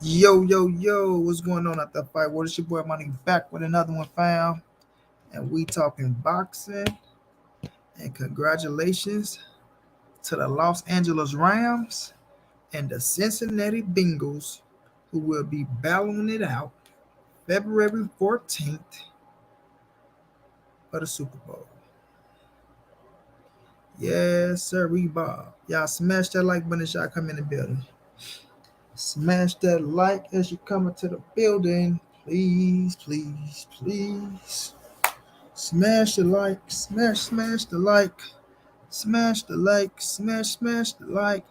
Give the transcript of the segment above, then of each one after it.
Yo, yo, yo, what's going on at the fight? What is your boy Money back with another one found? And we talking boxing. And congratulations to the Los Angeles Rams and the Cincinnati Bengals, who will be battling it out February 14th for the Super Bowl. Yes, sir, Bob. Y'all smash that like button as y'all come in the building. Smash that like as you come into the building. Please, please, please. Smash the like, smash the like, smash the like, smash the like.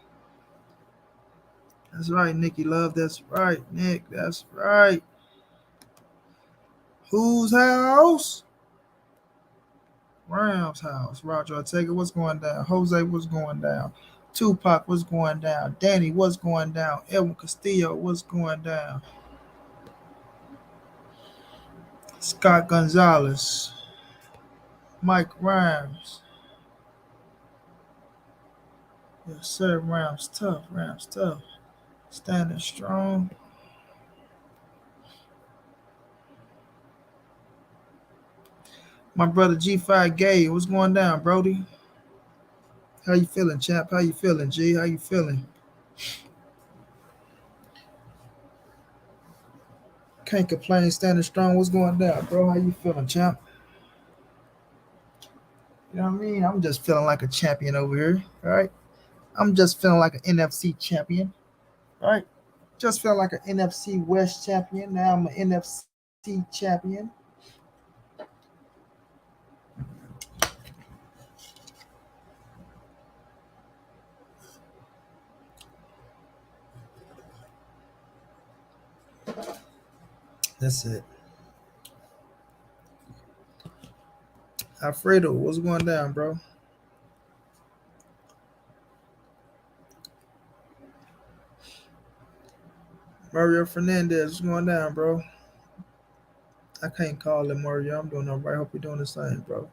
That's right, Nikki Love. That's right, Nick. That's right. Whose house? Rams house. Roger Ortega, what's going down? Jose, what's going down? Tupac, what's going down? Danny, what's going down? Edwin Castillo, what's going down? Scott Gonzalez, Mike Rhymes. Yes, sir. Rams tough. Rams tough. Standing strong. My brother G5 Gay, what's going down, Brody? How you feeling, champ? How you feeling, G? How you feeling? Can't complain, standing strong. What's going down, bro? How you feeling, champ? You know what I mean? I'm just feeling like a champion over here, all right? I'm just feeling like an NFC champion, all right? Just feeling like an NFC West champion. Now I'm an NFC champion. That's it. Alfredo, what's going down, bro? Mario Fernandez, what's going down, bro? I can't call him Mario. I'm doing all right. Hope you're doing the same, bro.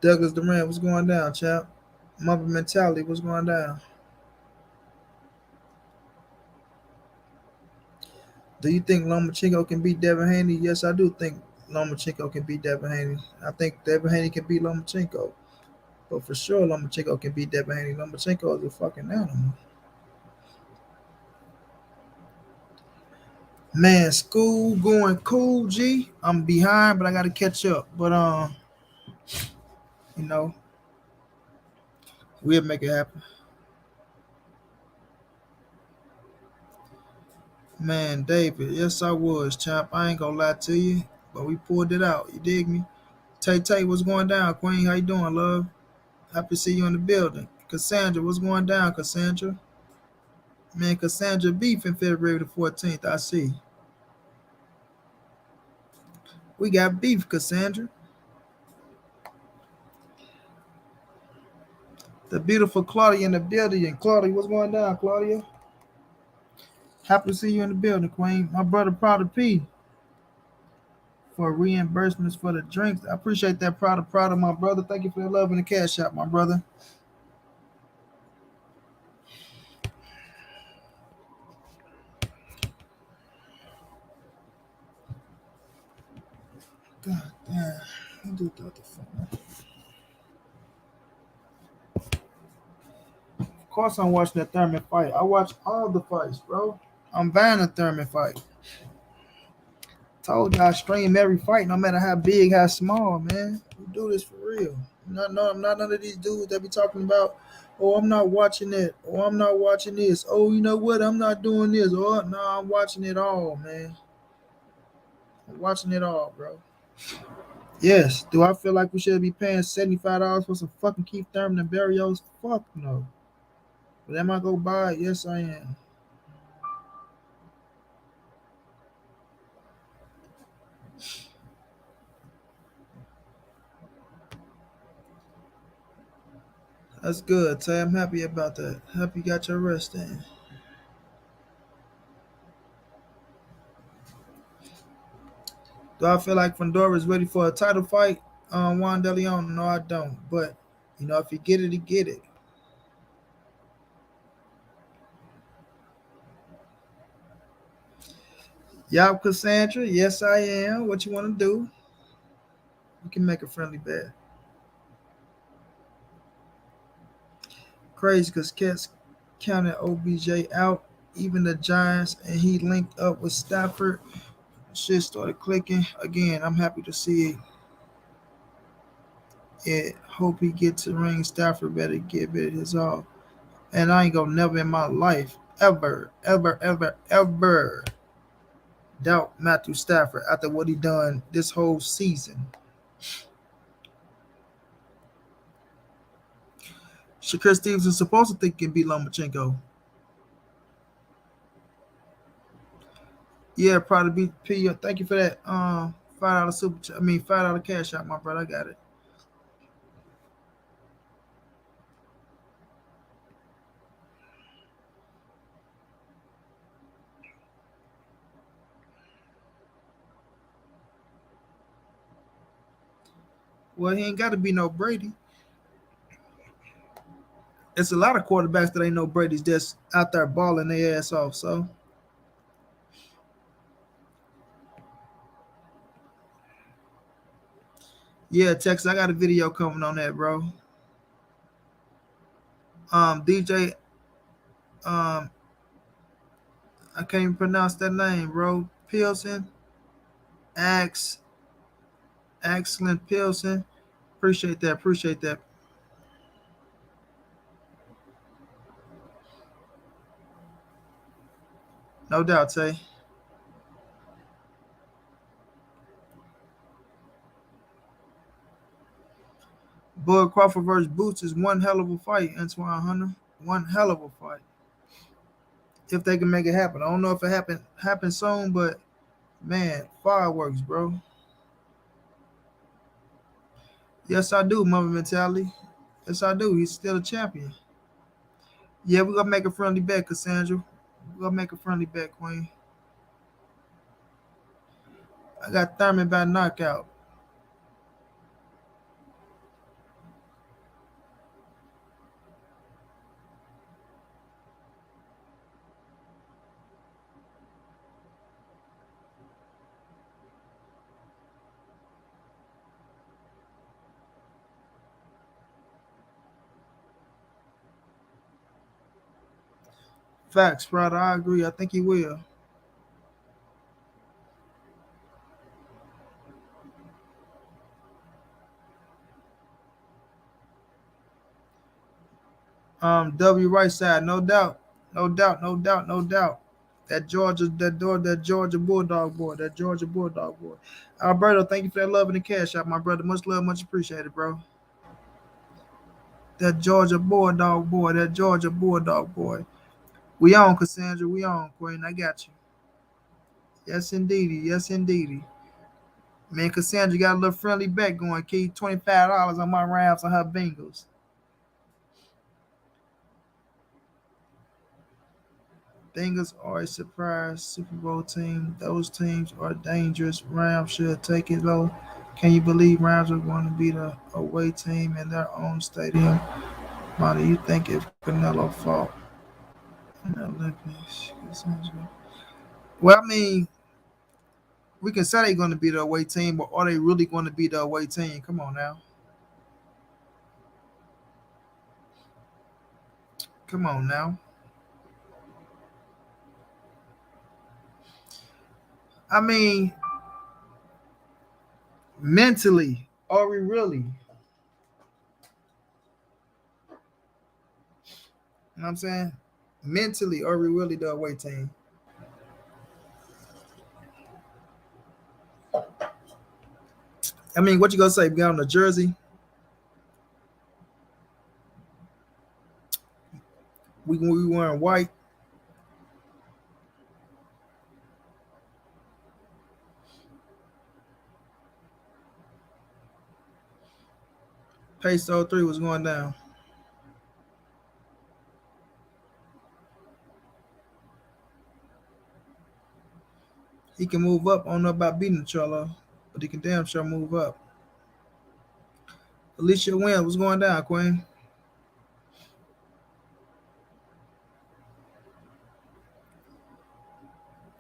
Douglas Durant, what's going down, champ? Mamba mentality, what's going down? Do you think Lomachenko can beat Devin Haney? Yes, I do think Lomachenko can beat Devin Haney. I think Devin Haney can beat Lomachenko. But for sure, Lomachenko can beat Devin Haney. Lomachenko is a fucking animal. Man, school going cool, G. I'm behind, but I gotta catch up. But you know, we'll make it happen. Man, David, yes I was, champ. I ain't gonna lie to you, but we pulled it out. You dig me? Tay Tay, what's going down, Queen? How you doing, love? Happy to see you in the building. Cassandra, what's going down, Cassandra? Man, Cassandra beef in February the 14th. I see. We got beef, Cassandra. The beautiful Claudia in the building. And Claudia, what's going down, Claudia? Happy to see you in the building, Queen. My brother Prada P for reimbursements for the drinks. I appreciate that, Prada, my brother. Thank you for the love and the cash out, my brother. God damn. I do the other phone. Of course I'm watching that Thurman fight. I watch all the fights, bro. I'm buying a Thurman fight. Told you I stream every fight, no matter how big, how small, man. We do this for real. I'm not none of these dudes that be talking about, oh, I'm not watching that, or I'm not watching this. Oh, you know what? I'm not doing this. Or no, I'm watching it all, man. I'm watching it all, bro. Yes. Do I feel like we should be paying $75 for some fucking Keith Thurman and Barrios? Fuck no. But am I go buy it? Yes, I am. That's good, Tay. I'm happy about that. Happy you got your rest in. Do I feel like Fedora is ready for a title fight? Juan De Leon? No, I don't. But if he get it, he get it. Yup, Cassandra. Yes, I am. What you want to do? You can make a friendly bet. Crazy because Cats counted OBJ out, even the Giants, and he linked up with Stafford. Shit started clicking. Again, I'm happy to see it. Hope he gets to ring. Stafford better give it his all. And I ain't gonna never in my life, ever doubt Matthew Stafford after what he done this whole season. Shakur Stevenson supposed to think he can beat Lomachenko. Yeah, probably beat P. Thank you for that. $5 super. $5 cash out, my brother. I got it. Well, he ain't got to be no Brady. It's a lot of quarterbacks that ain't no Brady's just out there balling their ass off. So yeah, Texas, I got a video coming on that, bro. DJ, um, I can't even pronounce that name, bro. Pilsen, Ax, excellent Pilsen. Appreciate that. Appreciate that. No doubt, Tay. Bud Crawford versus Boots is one hell of a fight, Antoine Hunter. One hell of a fight. If they can make it happen. I don't know if it happen soon, but man, fireworks, bro. Yes, I do, Mother Mentality. Yes, I do. He's still a champion. Yeah, we're gonna make a friendly bet, Cassandra. We're gonna make a friendly bet, Queen. I got Thurman by knockout. Facts, brother. I agree. I think he will. W right side, no doubt. No doubt, no doubt, no doubt. That Georgia Bulldog boy, that Georgia Bulldog boy. Alberto, thank you for that love and the cash out, my brother. Much love, much appreciated, bro. That Georgia Bulldog boy, that Georgia Bulldog boy. We on, Cassandra. We on, Queen. I got you. Yes, indeedy. Yes, indeedy. Man, Cassandra got a little friendly bet going, Key. $25 on my Rams and her Bengals. Bengals are a surprise Super Bowl team. Those teams are dangerous. Rams should take it low. Can you believe Rams are going to beat a away team in their own stadium? Monty, you think if Canelo fought in the Olympics? Well, I mean, we can say they're going to be the away team, but are they really going to be the away team? Come on now. Come on now. I mean, mentally, are we really? You know what I'm saying? Mentally, are we really the away team? I mean, what you gonna say? We got on the jersey. We wearing white. Peso 3 was going down. He can move up. I don't know about beating Charlo, but he can damn sure move up. Alicia Wynn was going down, Queen.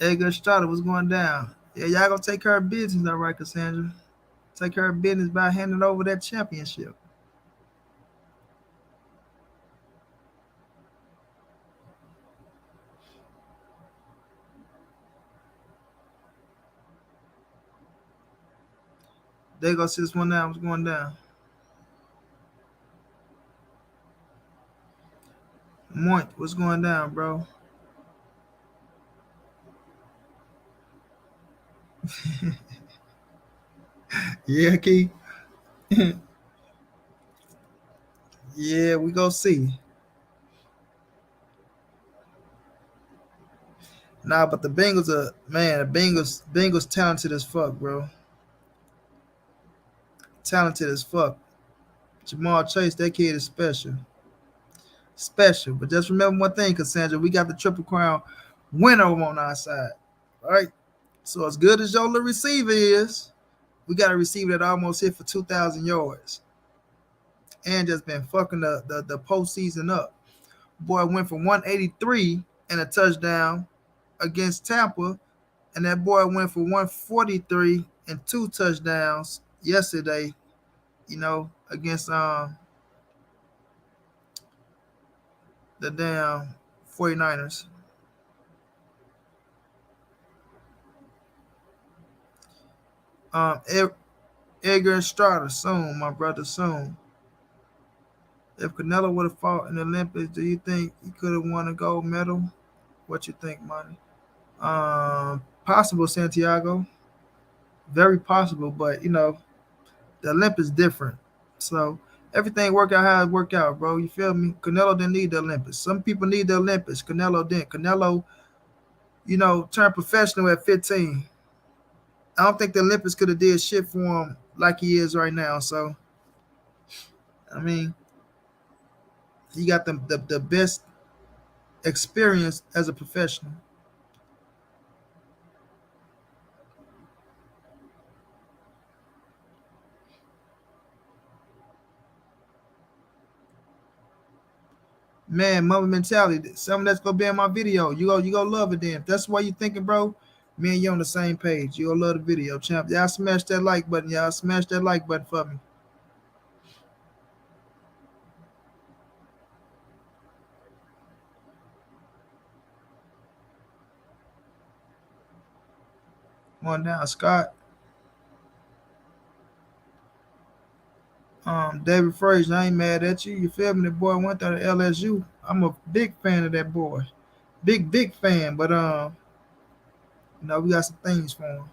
Edgar Estrada, what's going down? Yeah, y'all gonna take care of business, all right, Cassandra. Take care of business by handing over that championship. There you go, see this one down. What's going down? Moint, what's going down, bro? Yeah, Key. Yeah, we go see. Nah, but the Bengals are man. The Bengals talented as fuck, bro. Talented as fuck. Jamal Chase, that kid is special, special. But just remember one thing, Cassandra, we got the Triple Crown winner on our side. All right. So as good as your little receiver is, we got a receiver that almost hit for 2,000 yards and just been fucking the postseason up. Boy went for 183 and a touchdown against Tampa, and that boy went for 143 and two touchdowns yesterday. Against the damn 49ers. Um, Edgar Estrada, soon, my brother, soon. If Canelo would have fought in the Olympics, do you think he could have won a gold medal? What you think, Monty? Possible, Santiago. Very possible, but the Olympics different. So everything work out how it work out, bro. You feel me? Canelo didn't need the Olympics. Some people need the Olympics. Canelo didn't. Canelo, turned professional at 15. I don't think the Olympics could have did shit for him like he is right now. So I mean, he got the best experience as a professional. Man, mother mentality. Something that's gonna be in my video. You go love it then. If that's why you thinking, bro. Me and you on the same page. You gonna love the video, champ. Y'all smash that like button. Y'all smash that like button for me. One down, Scott. David Frazier, I ain't mad at you. You feel me? The boy went there to LSU. I'm a big fan of that boy. Big fan. But we got some things for him.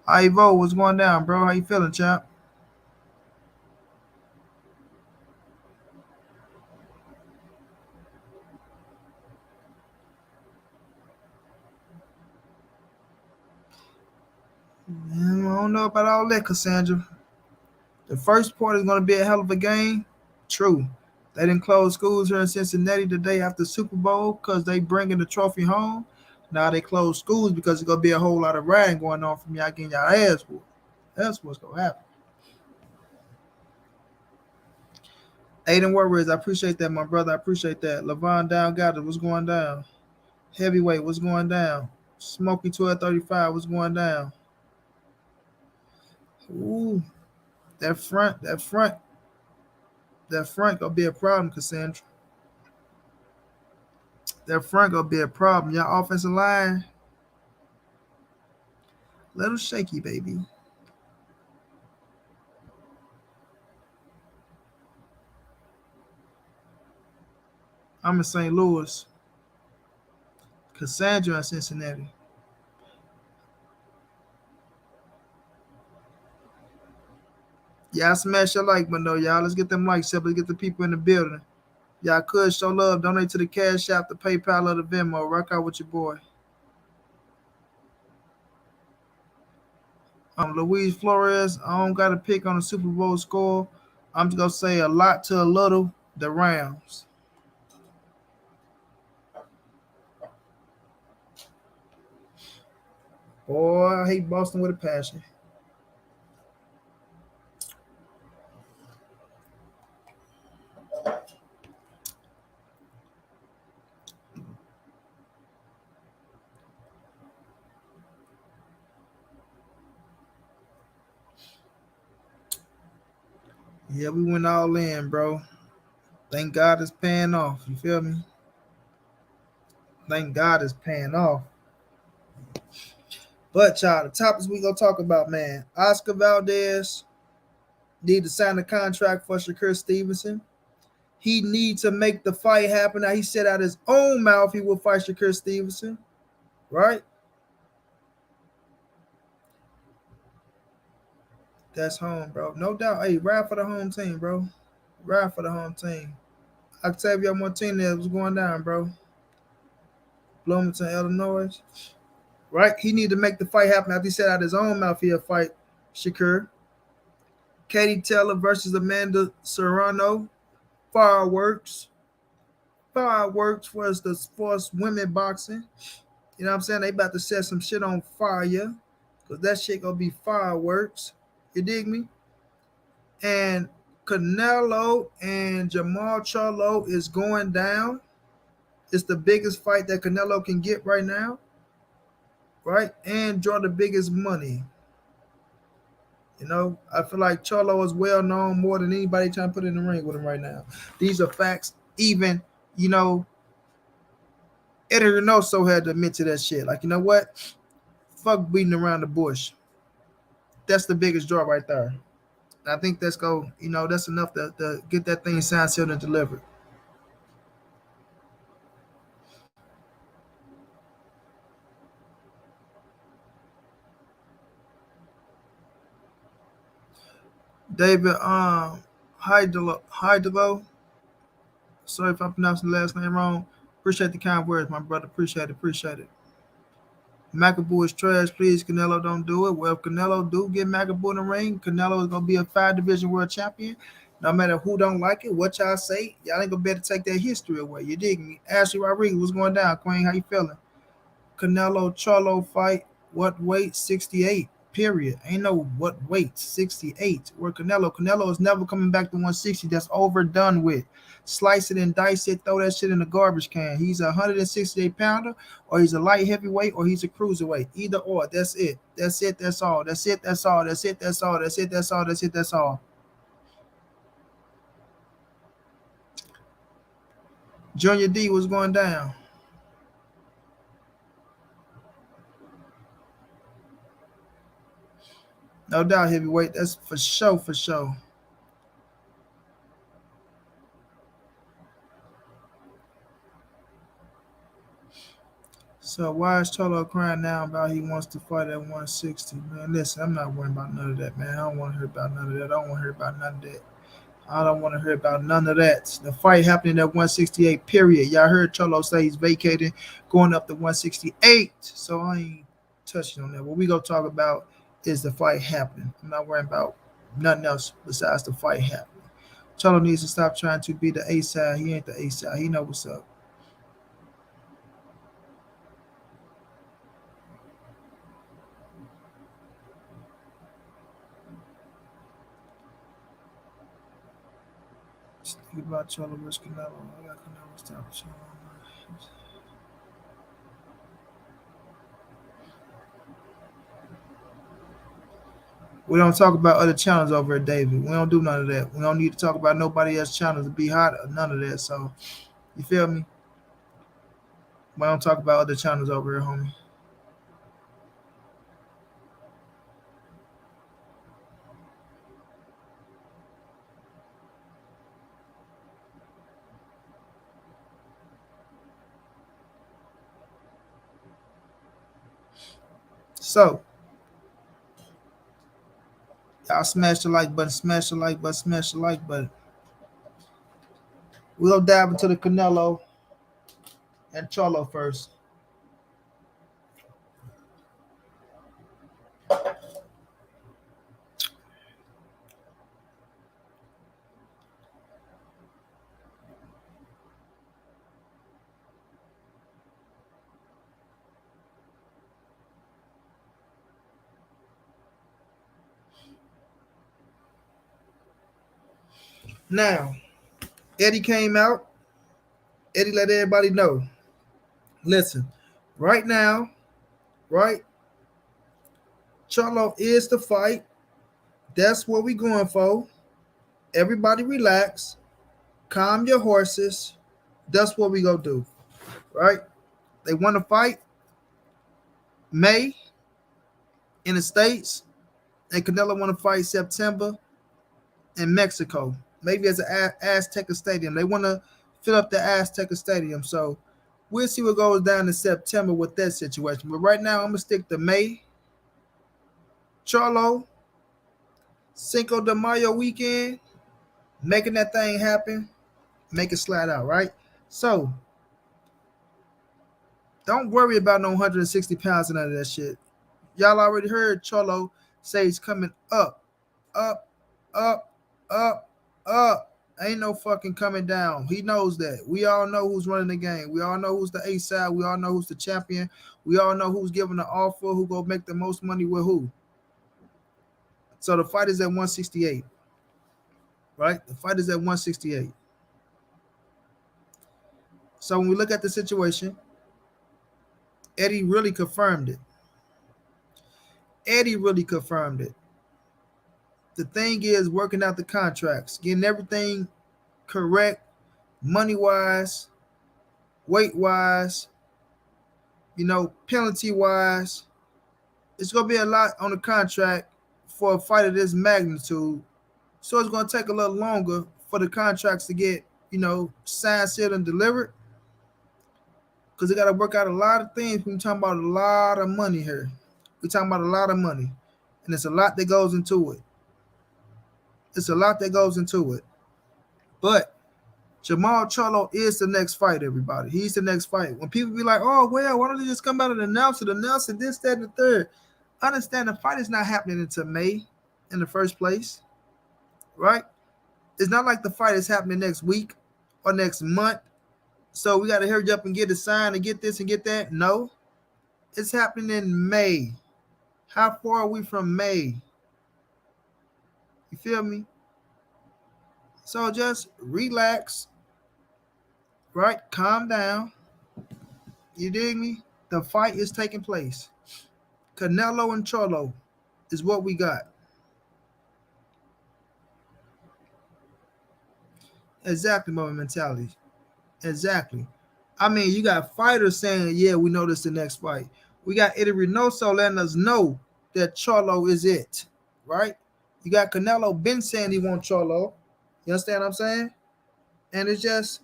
Ivo, what's going down, bro? How you feeling, champ? I don't know about all that, Cassandra. The first part is going to be a hell of a game. True. They didn't close schools here in Cincinnati the day after Super Bowl because they bringing the trophy home. Now they close schools because it's going to be a whole lot of riding going on from y'all getting y'all ass whooped. That's what's going to happen. Aiden Warriors, I appreciate that, my brother. I appreciate that. Levon Down got it. What's going down? Heavyweight, what's going down? Smoky 1235, what's going down? Ooh, that front gonna be a problem, Cassandra. That front gonna be a problem. Y'all offensive line, little shaky, baby. I'm in St. Louis. Cassandra in Cincinnati. Y'all smash your like button though, y'all. Let's get them likes up. Let's get the people in the building. Y'all could show love. Donate to the Cash App, the PayPal, or the Venmo. Rock out with your boy. Luis Flores. I don't got a pick on the Super Bowl score. I'm just gonna say a lot to a little. The Rams. Boy, I hate Boston with a passion. Yeah, we went all in, bro. Thank God it's paying off. You feel me? Thank God it's paying off. But y'all, the topics we gonna talk about, man. Oscar Valdez need to sign a contract for Shakur Stevenson. He needs to make the fight happen. Now he said out his own mouth he will fight Shakur Stevenson, right? That's home, bro. No doubt. Hey, ride for the home team, bro. Ride for the home team. Octavio Martinez was going down, bro. Bloomington, Illinois. Right? He need to make the fight happen. After he said out his own mouth he'll fight Shakur. Katie Taylor versus Amanda Serrano. Fireworks. Fireworks was the sports women boxing. You know what I'm saying? They about to set some shit on fire. Cause that shit gonna be fireworks. You dig me? And Canelo and Jermall Charlo is going down. It's the biggest fight that Canelo can get right now, right? And draw the biggest money. You know, I feel like Charlo is well known more than anybody trying to put in the ring with him right now. These are facts. Even, you know, Eddie Reynoso had to admit to that shit. Like, you know what? Fuck beating around the bush. That's the biggest draw right there. And I think that's go, you know, that's enough to get that thing signed, sealed, and delivered. David Hidelo. Sorry if I pronounced the last name wrong. Appreciate the kind words, my brother. Appreciate it. Appreciate it. McAboo is trash. Please, Canelo, don't do it. Well, if Canelo do get McAboo in the ring, Canelo is gonna be a 5 division world champion. No matter who don't like it, what y'all say, y'all ain't gonna be able to take that history away. You dig me? Ashley Rodriguez, what's going down? Queen, how you feeling? Canelo Charlo fight. What weight? 68. Period. Ain't no what weight. 68. Where Canelo is never coming back to 160. That's overdone with. Slice it and dice it. Throw that shit in the garbage can. He's a 168 pounder, or he's a light heavyweight, or he's a cruiserweight. Either or. That's it. That's it. That's all. That's it. That's all. That's it. That's all. That's it. That's all. That's it. That's all. Junior D was going down. No doubt heavyweight. That's for sure. For sure. So why is Cholo crying now about he wants to fight at 160? Man, listen, I'm not worrying about none of that, man. I don't want to hear about none of that. I don't want to hear about none of that. I don't want to hear about none of that. The fight happening at 168, period. Y'all heard Cholo say he's vacating, going up to 168. So I ain't touching on that. What we gonna talk about is the fight happening. I'm not worrying about nothing else besides the fight happening. Cholo needs to stop trying to be the A side. He ain't the A side. He know what's up. Just think about Cholo versus Canelo. I got Canelo stop Cholo. We don't talk about other channels over at David. We don't do none of that. We don't need to talk about nobody else's channels to be hot or none of that. So you feel me? We don't talk about other channels over here, homie. So y'all smash the like button, smash the like button, smash the like button. We'll dive into the Canelo and Cholo first. Now, Eddie came out. Eddie let everybody know. Listen, right now, right? Charlo is the fight. That's what we going for. Everybody relax, calm your horses. That's what we gonna do, right? They want to fight May in the States, and Canelo want to fight September in Mexico. Maybe as an Azteca Stadium. They want to fill up the Azteca Stadium. So we'll see what goes down in September with that situation. But right now, I'm gonna stick to May, Charlo, Cinco de Mayo weekend, making that thing happen, make it slide out, right? So don't worry about no 160 pounds and none of that shit. Y'all already heard Charlo say he's coming up, up, up, up, up. Ain't no fucking coming down. He knows that. We all know who's running the game. We all know who's the A side. We all know who's the champion. We all know who's giving the offer, who gonna make the most money with who. So the fight is at 168, right? The fight is at 168. So when we look at the situation, Eddie really confirmed it. Eddie really confirmed it. The thing is working out the contracts, getting everything correct, money wise, weight wise, penalty wise. It's gonna be a lot on the contract for a fight of this magnitude. So it's gonna take a little longer for the contracts to get, signed, sealed, and delivered. Because they gotta work out a lot of things. We're talking about a lot of money here. We're talking about a lot of money. And it's a lot that goes into it. It's a lot that goes into it. But Jermall Charlo is the next fight, everybody. He's the next fight. When people be like, oh, well, why don't they just come out and announce it, this, that, and the third? Understand the fight is not happening until May in the first place, right? It's not like the fight is happening next week or next month. So we got to hurry up and get it signed and get this and get that. No, it's happening in May. How far are we from May? You feel me? So just relax, right? Calm down. You dig me? The fight is taking place. Canelo and Charlo is what we got. Exactly, my mentality. Exactly. I mean, you got fighters saying, yeah, we know this the next fight. We got Eddie Reynoso letting us know that Charlo is it, right? You got Canelo been saying he wants Charlo. You understand what I'm saying? And it just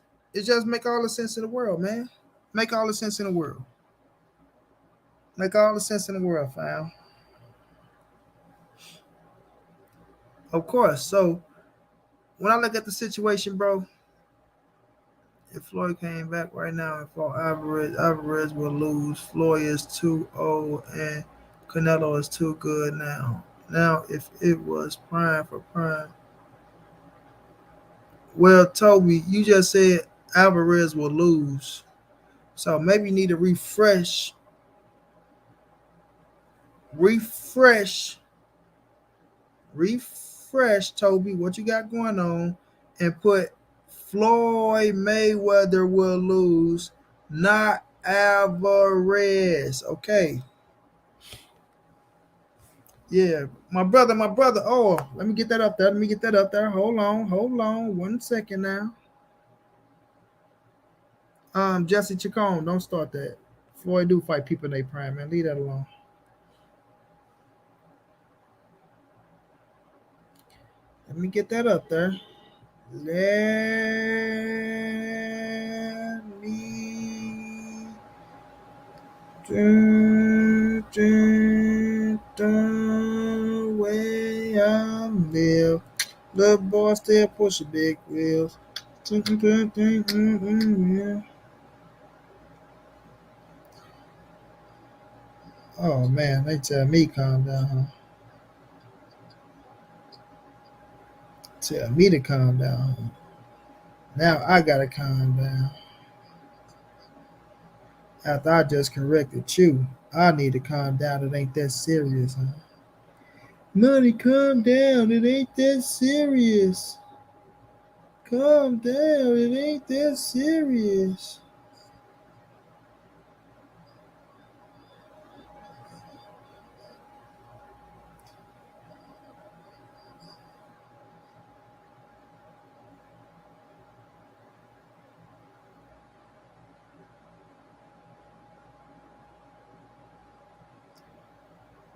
make all the sense in the world, man. Make all the sense in the world. Make all the sense in the world, fam. Of course. So when I look at the situation, bro, if Floyd came back right now and fought Alvarez will lose. Floyd is too old and Canelo is too good now. Now, if it was prime for prime, well, Toby, you just said Alvarez will lose. So maybe you need to refresh, Toby, what you got going on, and put Floyd Mayweather will lose, not Alvarez. Okay. Yeah, my brother. Oh, let me get that up there. Hold on. 1 second now. Jesse Chacon, don't start that. Floyd do fight people in their prime, man. Leave that alone. Let me get that up there. Let me the way I live. Little boy still pushing big wheels. Oh man, they tell me calm down, huh? Tell me to calm down. Huh? Now I gotta calm down. After I just corrected you, I need to calm down. It ain't that serious, huh? Money, calm down. It ain't that serious. Calm down. It ain't that serious.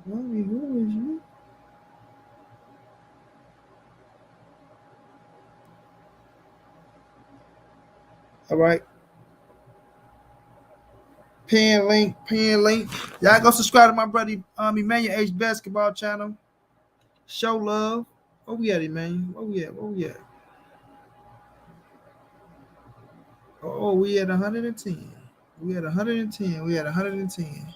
Mommy, who is you? All right. Pin link. Y'all go subscribe to my brother Emmanuel H Basketball channel. Show love. Where we at, Emmanuel? Where we at? Where we at? Oh, we at 110. We at 110. We at 110.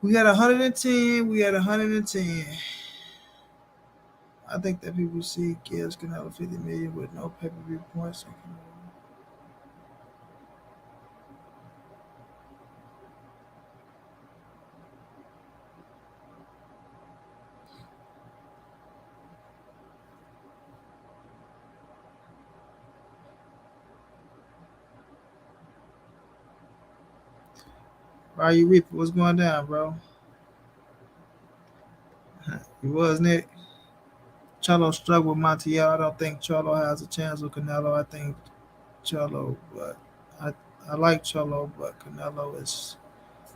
We had 110. We had 110. I think that people see gives Canelo 50 million with no pay-per-view points. Why you reap? What's going down, bro? It was Nick. Charlo struggled with Montiel. I don't think Charlo has a chance with Canelo. I think Charlo, but I I like Charlo, but Canelo is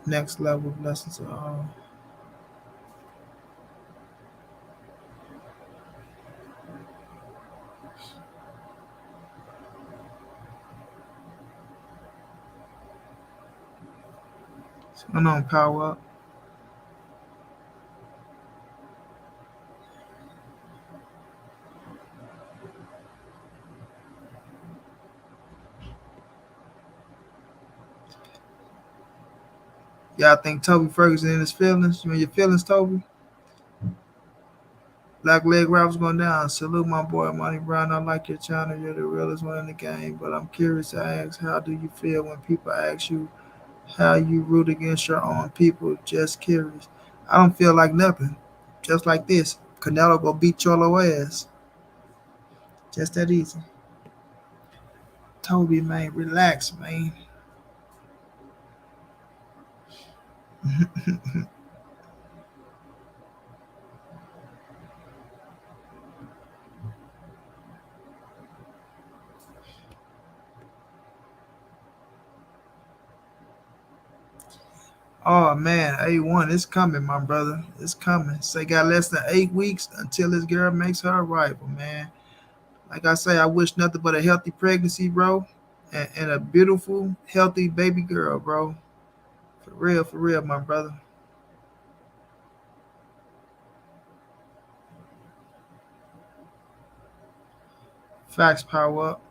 next level blessings. What's going on, power up? Y'all think Toby Ferguson in his feelings? You in your feelings, Toby? Black Leg Ralph's going down. Salute my boy Monty Brown. I like your channel. You're the realest one in the game. But I'm curious to ask, how do you feel when people ask you how you root against your own people? Just curious. I don't feel like nothing. Just like this. Canelo go beat Cholo ass. Just that easy. Toby, man, relax, man. Oh man, A1, it's coming, my brother. It's coming. Say got less than 8 weeks until this girl makes her arrival, man. Like I say, I wish nothing but a healthy pregnancy, bro, and a beautiful, healthy baby girl, bro. For real, my brother. Facts power up.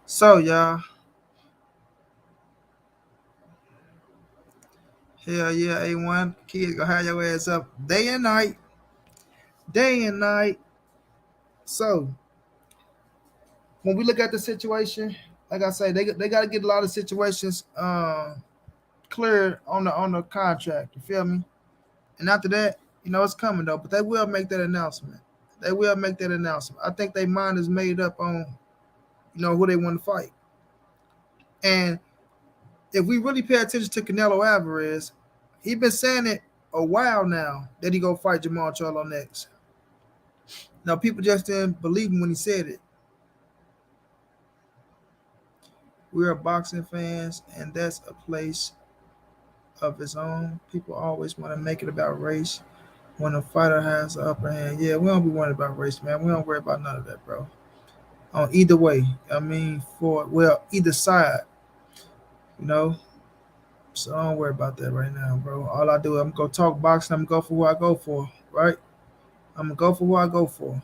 So, y'all, hell yeah, A1, kids gonna have your ass up day and night, day and night. So, when we look at the situation, like I say, they got to get a lot of situations clear on the contract. You feel me? And after that, it's coming though. But they will make that announcement. They will make that announcement. I think their mind is made up on who they want to fight. And if we really pay attention to Canelo Alvarez, he been saying it a while now that he go fight Jermall Charlo next. Now people just didn't believe him when he said it. We are boxing fans, and that's a place of its own. People always want to make it about race when a fighter has the upper hand. Yeah, we don't be worried about race, man. We don't worry about none of that, bro. On either way, I mean, for either side, you know. So don't worry about that right now, bro. All I do, I'm gonna talk boxing. I'm gonna go for who I go for, right? I'm gonna go for who I go for.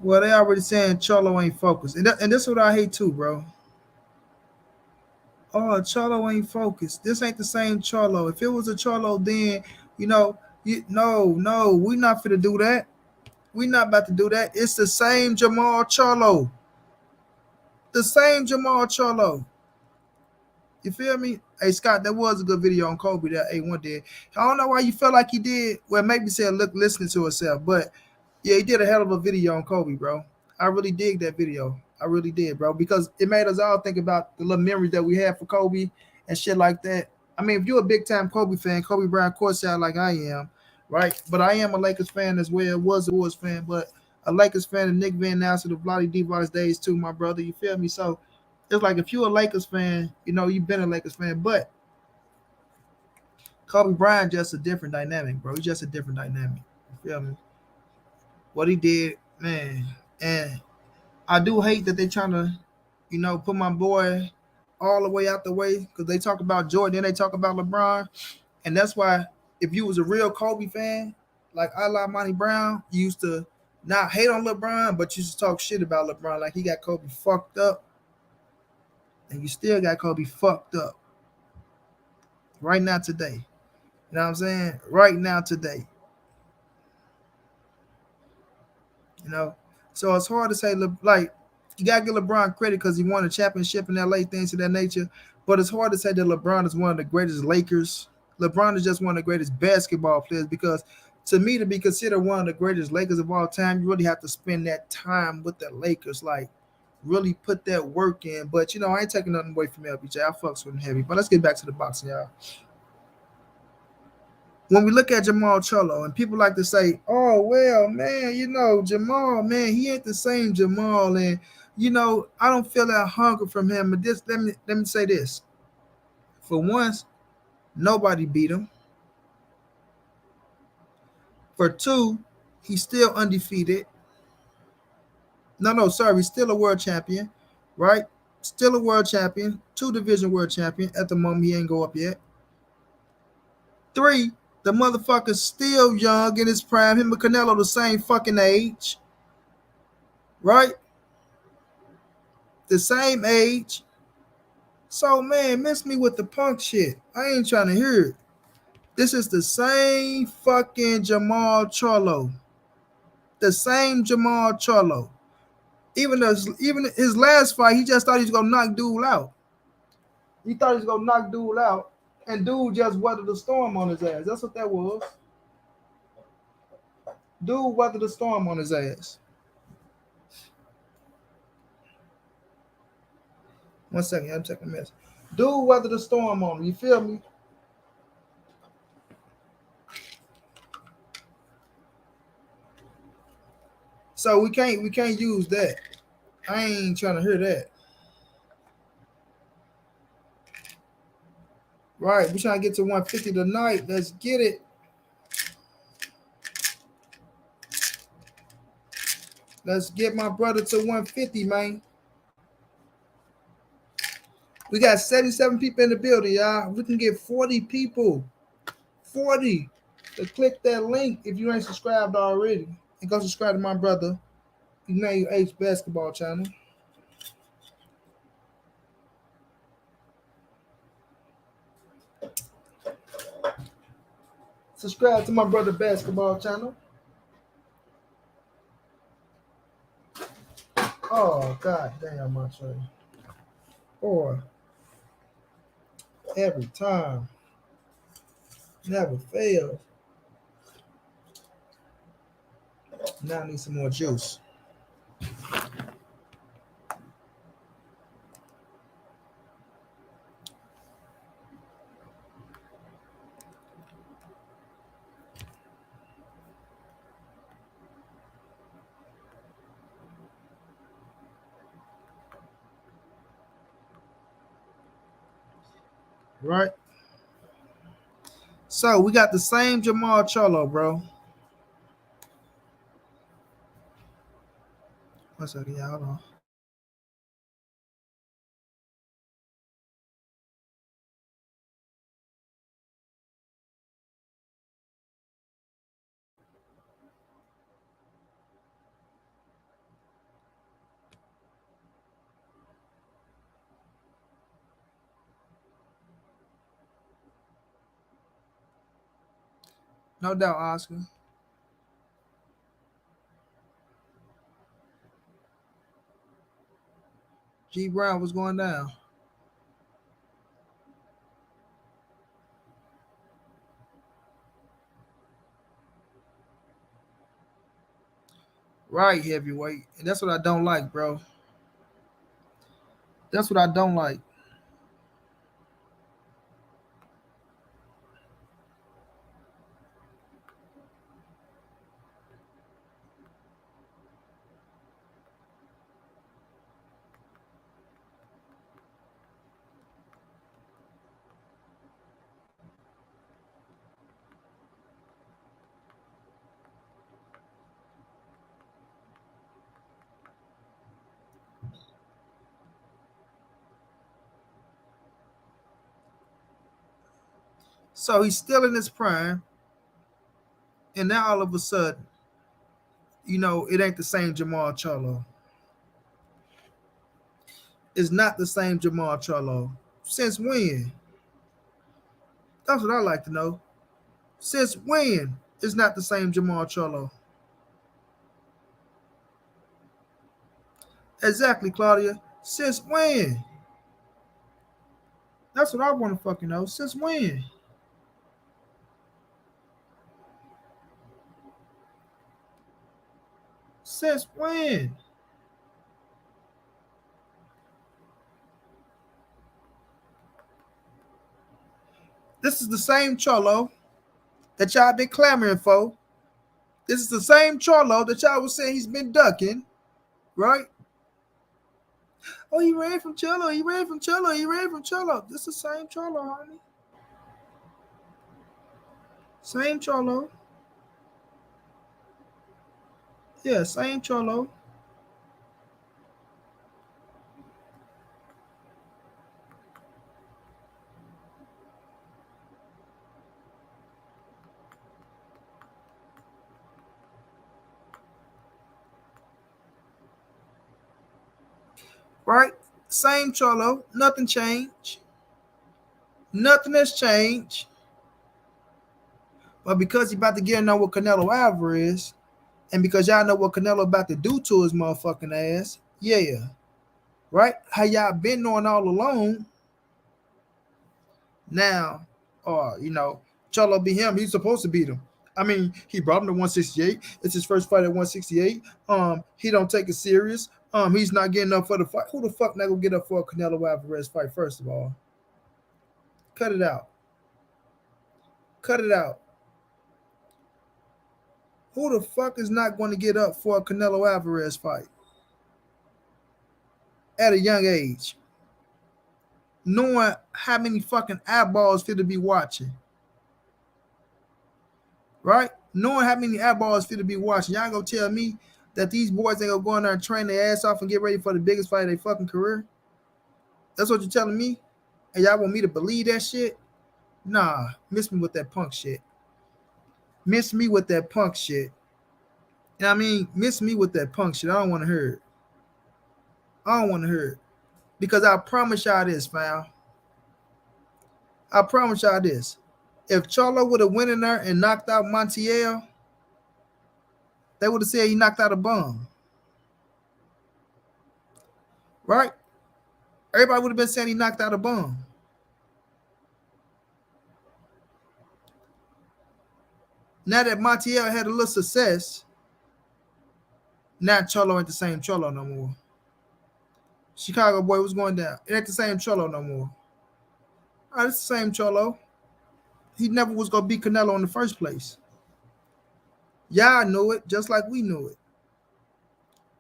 Well, they already saying Charlo ain't focused, and this is what I hate too, bro. Oh, Charlo ain't focused. This ain't the same Charlo. If it was a Charlo, then no, we not finna do that. We not about to do that. It's the same Jermall Charlo, the same Jermall Charlo. You feel me? Hey Scott, that was a good video on Kobe that A1 did. I don't know why you felt like he did. Well, maybe said look listening to herself, but Yeah, he did a hell of a video on Kobe, bro. I really dig that video. I really did, bro, because it made us all think about the little memories that we had for Kobe and shit like that. I mean, if you're a big time Kobe fan, Kobe Bryant courtside like I am, right? But I am a Lakers fan as well. Was a Bulls fan, but a Lakers fan and Nick Van Ness of the Bloody Divac days too, my brother. You feel me? So it's like if you're a Lakers fan, you know you've been a Lakers fan, but Kobe Bryant just a different dynamic, bro. He's just a different dynamic. You feel me? What he did, man, and I do hate that they trying to, put my boy all the way out the way because they talk about Jordan, then they talk about LeBron, and that's why if you was a real Kobe fan, like I like Monty Brown, you used to not hate on LeBron, but you used to talk shit about LeBron, like he got Kobe fucked up, and you still got Kobe fucked up right now today. You know what I'm saying? Right now today, you know. So it's hard to say like you gotta give LeBron credit because he won a championship in LA, things of that nature. But it's hard to say that LeBron is one of the greatest Lakers. LeBron is just one of the greatest basketball players because to me, to be considered one of the greatest Lakers of all time, you really have to spend that time with the Lakers, like really put that work in. But I ain't taking nothing away from LBJ. I fucks with him heavy. But let's get back to the boxing, y'all. When we look at Jermall Charlo, and people like to say, "Oh well, man, Jermall, man, he ain't the same Jermall," and I don't feel that hunger from him. But this, let me say this: for once, nobody beat him. For two, he's still undefeated. No, no, sorry, he's still a world champion, right? Still a world champion, two division world champion. At the moment, he ain't go up yet. Three, the motherfucker's still young in his prime. Him and Canelo the same fucking age, right? The same age. So man, miss me with the punk shit. I ain't trying to hear it. This is the same fucking Jermall Charlo. The same Jermall Charlo. Even his last fight, he just thought he was gonna knock dude out. He thought he was gonna knock dude out, and dude just weathered the storm on his ass. That's what that was. Dude weathered the storm on his ass. 1 second, I'm taking a mess. Dude weathered the storm on him. You feel me? So we can't use that. I ain't trying to hear that. Right, we trying to get to 150 tonight. Let's get it. Let's get my brother to 150, man. We got 77 people in the building, y'all. We can get 40 people. 40 to click that link if you ain't subscribed already. And go subscribe to my brother, Emmanuel H Basketball channel. Subscribe to my brother basketball channel. Oh god damn my trade. Boy, every time. Never fails. Now I need some more juice. Right? So we got the same Jermall Charlo, bro. 1 second, y'all. Hold on. No doubt, Oscar. G Brown was going down. Right, heavyweight. And that's what I don't like, bro. That's what I don't like. So he's still in his prime, and now all of a sudden, it ain't the same Jermall Charlo. It's not the same Jermall Charlo. Since when? That's what I like to know. Since when it's not the same Jermall Charlo? Exactly, Claudia. Since when? That's what I want to fucking know. Since when? Since when? This is the same Charlo that y'all been clamoring for. This is the same Charlo that y'all was saying he's been ducking, right? Oh, he ran from Charlo. He ran from Charlo. He ran from Charlo. This is the same Charlo, honey. Same Charlo. Yeah, same Charlo. Right? Same Charlo. Nothing changed. Nothing has changed. But because he about to get in on with Canelo Alvarez, and because y'all know what Canelo about to do to his motherfucking ass, yeah. Right? How y'all been knowing all along. Now, Charlo beat him. He's supposed to beat him. I mean, he brought him to 168. It's his first fight at 168. He don't take it serious. He's not getting up for the fight. Who the fuck not gonna get up for a Canelo Alvarez fight? First of all, cut it out. Cut it out. Who the fuck is not going to get up for a Canelo Alvarez fight at a young age, knowing how many fucking eyeballs fit to be watching? Right? Knowing how many eyeballs fit to be watching. Y'all gonna tell me that these boys ain't gonna go in there and train their ass off and get ready for the biggest fight of their fucking career? That's what you're telling me? And y'all want me to believe that shit? Nah, miss me with that punk shit. Miss me with that punk shit. And I mean, miss me with that punk shit. I don't want to hear it. I don't want to hear it. Because I promise y'all this, fam. I promise y'all this. If Charlo would have went in there and knocked out Montiel, they would have said he knocked out a bum. Right? Everybody would have been saying he knocked out a bum. Now that Montiel had a little success, now Charlo ain't the same Charlo no more. Chicago boy, what's going down? It ain't the same Charlo no more. All right, it's the same Charlo. He never was going to beat Canelo in the first place. Y'all knew it, just like we knew it.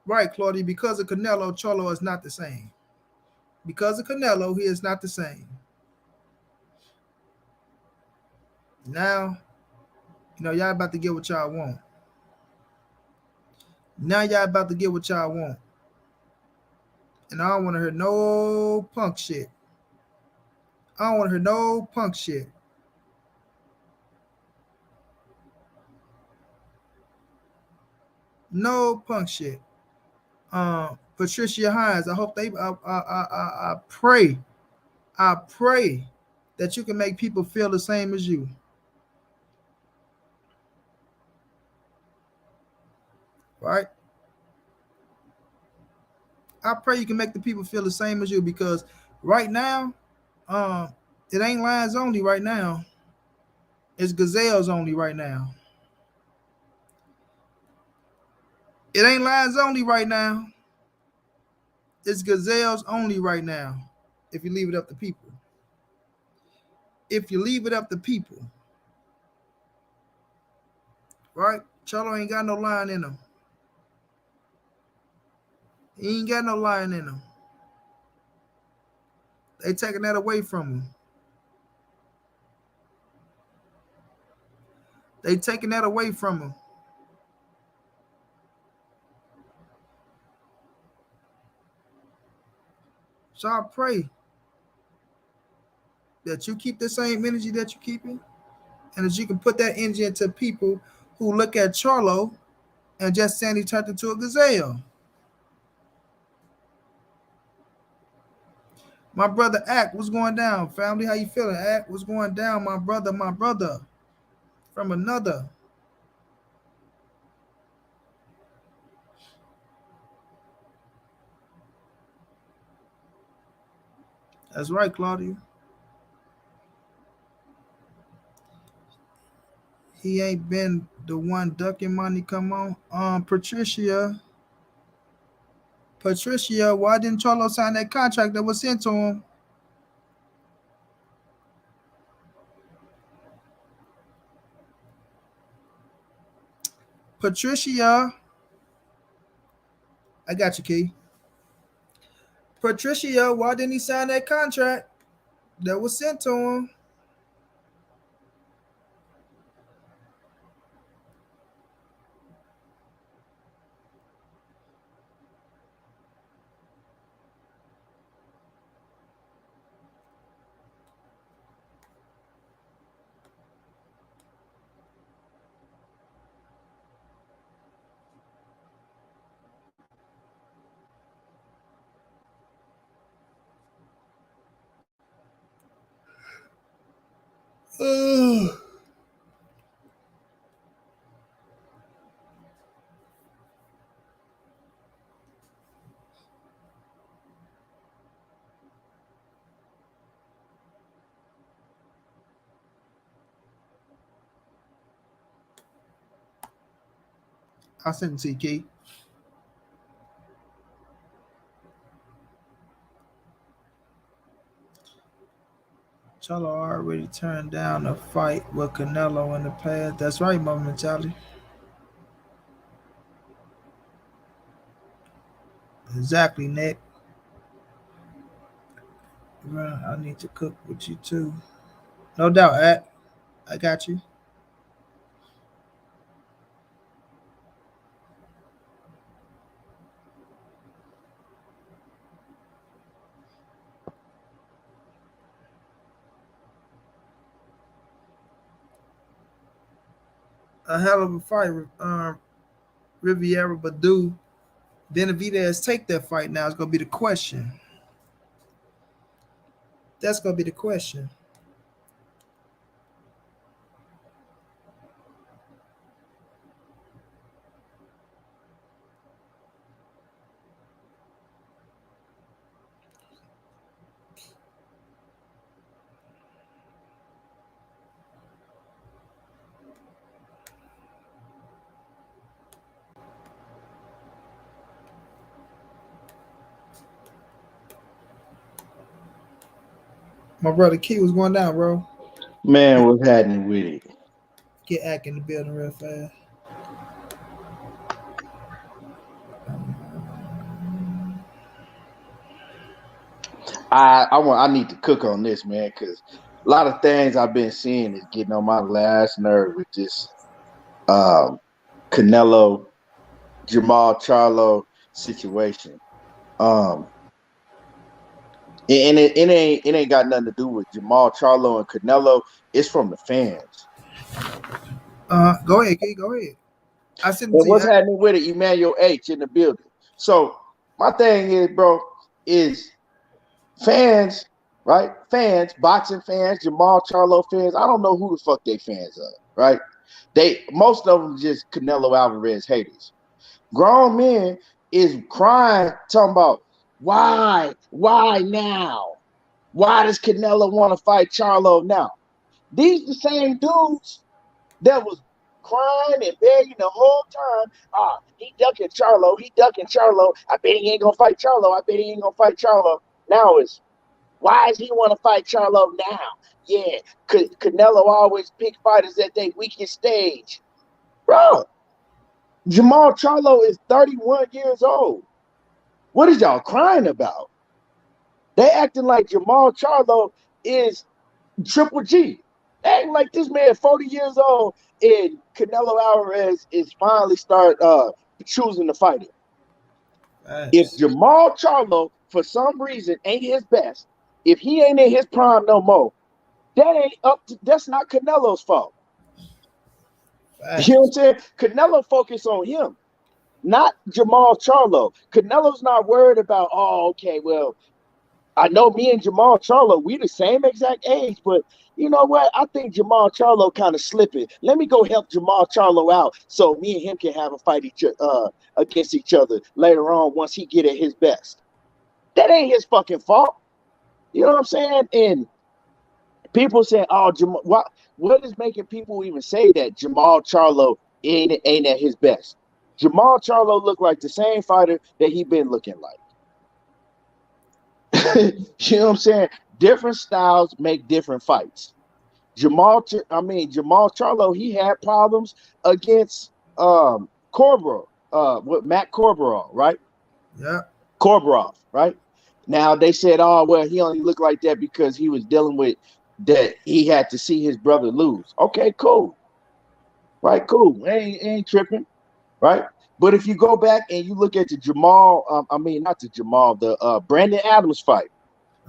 Right, Claudia, because of Canelo, Charlo is not the same. Because of Canelo, he is not the same. Now, y'all about to get what y'all want. Now y'all about to get what y'all want. And I don't want to hear no punk shit. I don't want to hear no punk shit. No punk shit. Patricia Hines, I hope I pray that you can make people feel the same as you. Right? I pray you can make the people feel the same as you, because right now, it ain't Lions only right now. It's Gazelles only right now. It ain't Lions only right now. It's Gazelles only right now. If you leave it up to people. If you leave it up to people. Right? Charlo ain't got no lion in him. He ain't got no lion in him. They taking that away from him. They taking that away from him. So I pray that you keep the same energy that you're keeping, and that you can put that energy into people who look at Charlo and just saying he turned into a gazelle. My brother Act, what's going down? Family, how you feeling? Act, what's going down? My brother from another. That's right, Claudia. He ain't been the one ducking money. Come on. Patricia, why didn't Charlo sign that contract that was sent to him? Patricia, I got you, Key. Patricia, why didn't he sign that contract that was sent to him? I sent it to you, Key. Charlo already turned down a fight with Canelo in the past. That's right, Mama Charlie. Exactly, Nick. I need to cook with you too. No doubt, At. I got you. A hell of a fight. Riviera Badu. Benavidez take that fight now. It's gonna be the question. That's gonna be the question. My brother Key was going down, bro. Man, what's happening with it? Get Ack in the building real fast. I need to cook on this, man, because a lot of things I've been seeing is getting on my last nerve with this Canelo, Jermall, Charlo situation. Um, and it ain't got nothing to do with Jermall, Charlo, and Canelo. It's from the fans. Go ahead, Key. Go ahead. I sent it But to you. what's happening with it? Emmanuel H in the building. So my thing is, bro, is fans, right? Fans, boxing fans, Jermall Charlo fans. I don't know who the fuck they fans are, right? Most of them just Canelo Alvarez haters. Grown men is crying, talking about why now? Why does Canelo want to fight Charlo now? These the same dudes that was crying and begging the whole time. He ducking Charlo. He ducking Charlo. I bet he ain't gonna fight Charlo. I bet he ain't gonna fight Charlo. Now it's why does he want to fight Charlo now? Yeah, Canelo always pick fighters at their weakest stage. Bro, Jermall Charlo is 31 years old. What is y'all crying about? They acting like Jermall Charlo is Triple G. They acting like this man 40 years old and Canelo Alvarez is finally start choosing to fight him. If Jermall Charlo, for some reason, ain't his best, if he ain't in his prime no more, that's not Canelo's fault. You know what I'm saying? Canelo focus on him, not Jermall Charlo. Canelo's not worried about, okay, well, I know me and Jermall Charlo, we the same exact age, but you know what? I think Jermall Charlo kind of slipping. Let me go help Jermall Charlo out so me and him can have a fight against each other later on once he get at his best. That ain't his fucking fault. You know what I'm saying? And people say, what is making people even say that Jermall Charlo ain't at his best? Jermall Charlo look like the same fighter that he been looking like. You know what I'm saying? Different styles make different fights. Jermall Charlo, he had problems against Corberall, with Matt Corberall, right? Yeah. Corberall, right? Now they said, he only looked like that because he was dealing with that he had to see his brother lose. Okay, cool. Right, cool. Ain't tripping, right? But if you go back and you look at the the Brandon Adams fight.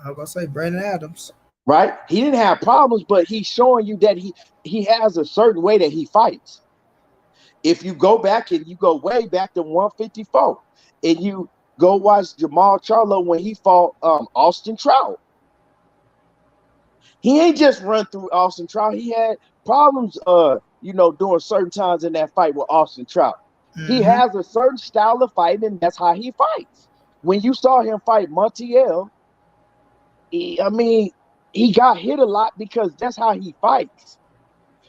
I was gonna say Brandon Adams. Right? He didn't have problems, but he's showing you that he has a certain way that he fights. If you go back and you go way back to 154 and you go watch Jermall Charlo when he fought Austin Trout. He ain't just run through Austin Trout. He had problems during certain times in that fight with Austin Trout. Mm-hmm. He has a certain style of fighting, and that's how he fights. When you saw him fight Montiel, he got hit a lot because that's how he fights.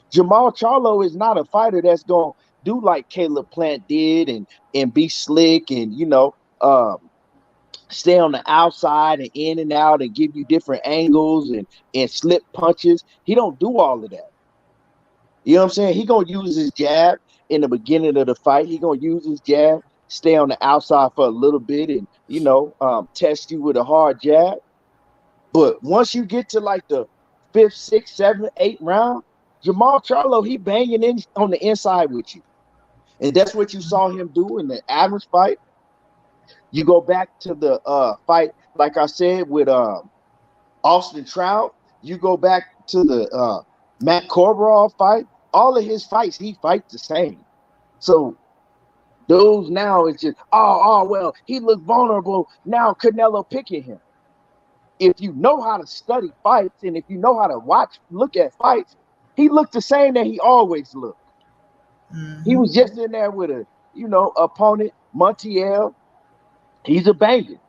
Jermall Charlo is not a fighter that's going to do like Caleb Plant did and be slick and, stay on the outside and in and out and give you different angles and slip punches. He don't do all of that. You know what I'm saying? He going to use his jab in the beginning of the fight. He going to use his jab, stay on the outside for a little bit and, test you with a hard jab. But once you get to like the 5th, 6th, 7th, 8th round, Jermall Charlo, he banging in on the inside with you. And that's what you saw him do in the Adams fight. You go back to the fight, like I said, with Austin Trout. You go back to the Matt Corberall fight. All of his fights, he fights the same. So those now is just, he looked vulnerable. Now Canelo picking him. If you know how to study fights and if you know how to look at fights, he looked the same that he always looked. Mm-hmm. He was just in there with opponent, Montiel. He's a banger.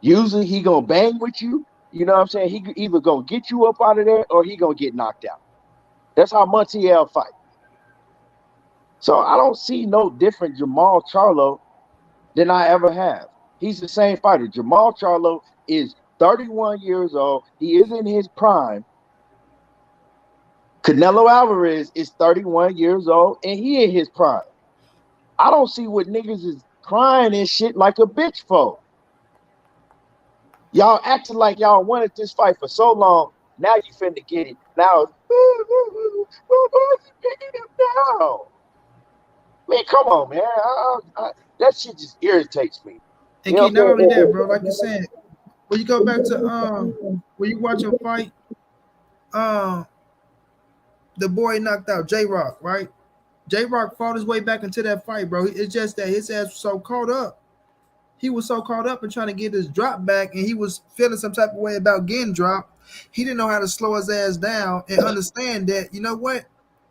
Usually he gonna bang with you. You know what I'm saying? He either gonna get you up out of there or he gonna get knocked out. That's how Montiel fight. So I don't see no different Jermall Charlo than I ever have. He's the same fighter. Jermall Charlo is 31 years old. He is in his prime. Canelo Alvarez is 31 years old, and he in his prime. I don't see what niggas is crying and shit like a bitch for. Y'all acting like y'all wanted this fight for so long. Now you finna get it. Now, why is he picking him down? Man, come on, man. That shit just irritates me. And not only that, bro, like you said, when you go back to when you watch a fight, the boy knocked out J-Rock, right? J-Rock fought his way back into that fight, bro. It's just that his ass was so caught up. He was so caught up in trying to get his drop back, and he was feeling some type of way about getting dropped. He didn't know how to slow his ass down and understand that, you know what?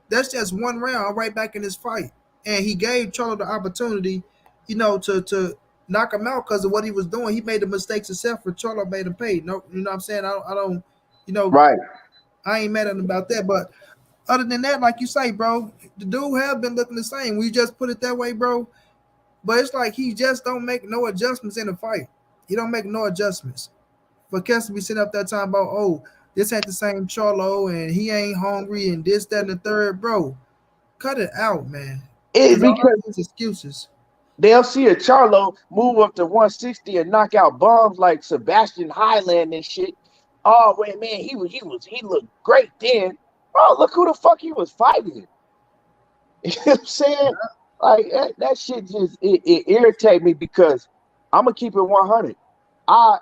That's just one round. I'm right back in this fight. And he gave Charlo the opportunity, to knock him out because of what he was doing. He made the mistakes himself, for Charlo made him pay. No, you know what I'm saying? I don't, right. I ain't mad at him about that. But Other than that, like you say, bro, the dude have been looking the same. We just put it that way, bro. But it's like he just don't make no adjustments in the fight. He don't make no adjustments. For Kess to be sitting up that time about, oh, this ain't the same Charlo and he ain't hungry and this, that, and the third, bro. Cut it out, man. It's Because all because these excuses. they'll see a Charlo move up to 160 and knock out bombs like Sebastian Highland and shit. Oh wait, man, he looked great then. Bro, look who the fuck he was fighting. You know what I'm saying? Like that shit just it irritates me because I'm gonna keep it 100. I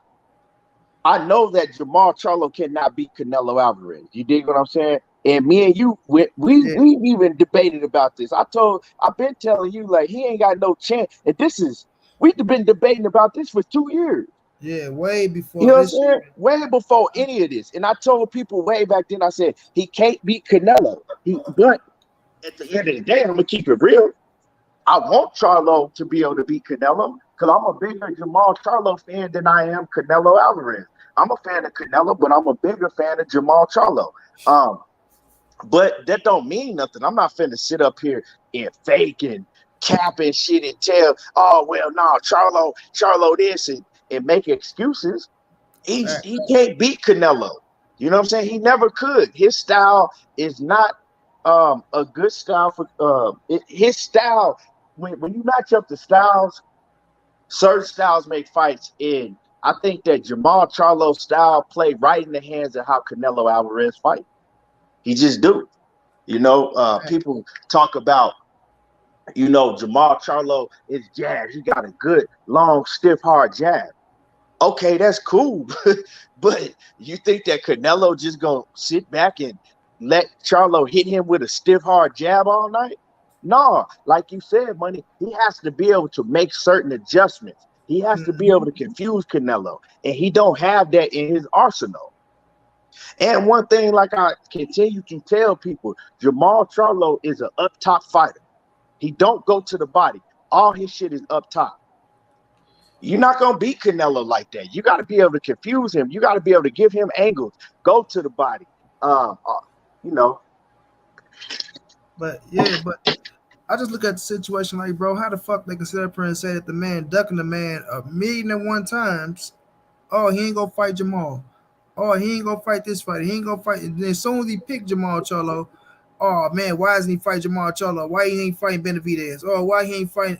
I know that Jermall Charlo cannot beat Canelo Alvarez. You dig what I'm saying? And me and you, Yeah, we even debated about this. I've been telling you like he ain't got no chance. And we've been debating about this for 2 years. yeah, way You before know what I'm this saying? shit. Way before any of this. And I told people way back then, I said he can't beat Canelo. But at the end of the day, I'm gonna keep it real. I want Charlo to be able to beat Canelo because I'm a bigger Jermall Charlo fan than I am Canelo Alvarez. I'm a fan of Canelo, but I'm a bigger fan of Jermall Charlo. Um, but that don't mean nothing. I'm not finna sit up here and fake and cap and shit and tell, oh well, no, Charlo this and make excuses. Fact. He can't beat Canelo. You know what I'm saying? He never could. His style is not a good style for his style. When you match up the styles, certain styles make fights in. I think that Jermall Charlo's style play right in the hands of how Canelo Alvarez fight. He just do. Fact. People talk about Jermall Charlo is jab. He got a good long stiff hard jab. Okay, that's cool. But you think that Canelo just gonna sit back and let Charlo hit him with a stiff hard jab all night? No, like you said, money, he has to be able to make certain adjustments. He has to be able to Mhm. confuse Canelo, and he don't have that in his arsenal. And one thing, like I continue to tell people, Jermall Charlo is an up top fighter. He don't go to the body. All his shit is up top. You're not gonna beat Canelo like that. You got to be able to confuse him. You got to be able to give him angles. Go to the body. Um, uh, you know, But yeah, but I just look at the situation like, bro, how the fuck they can sit up here and say that the man ducking the man 1,000,001 times? Oh, he ain't gonna fight Jamal. Oh, he ain't gonna fight this fight. He ain't gonna fight. And then as soon as he picked Jamal Charlo, oh man, why isn't he fight Jamal Charlo? Why he ain't fighting Benavidez? Oh, why he ain't fighting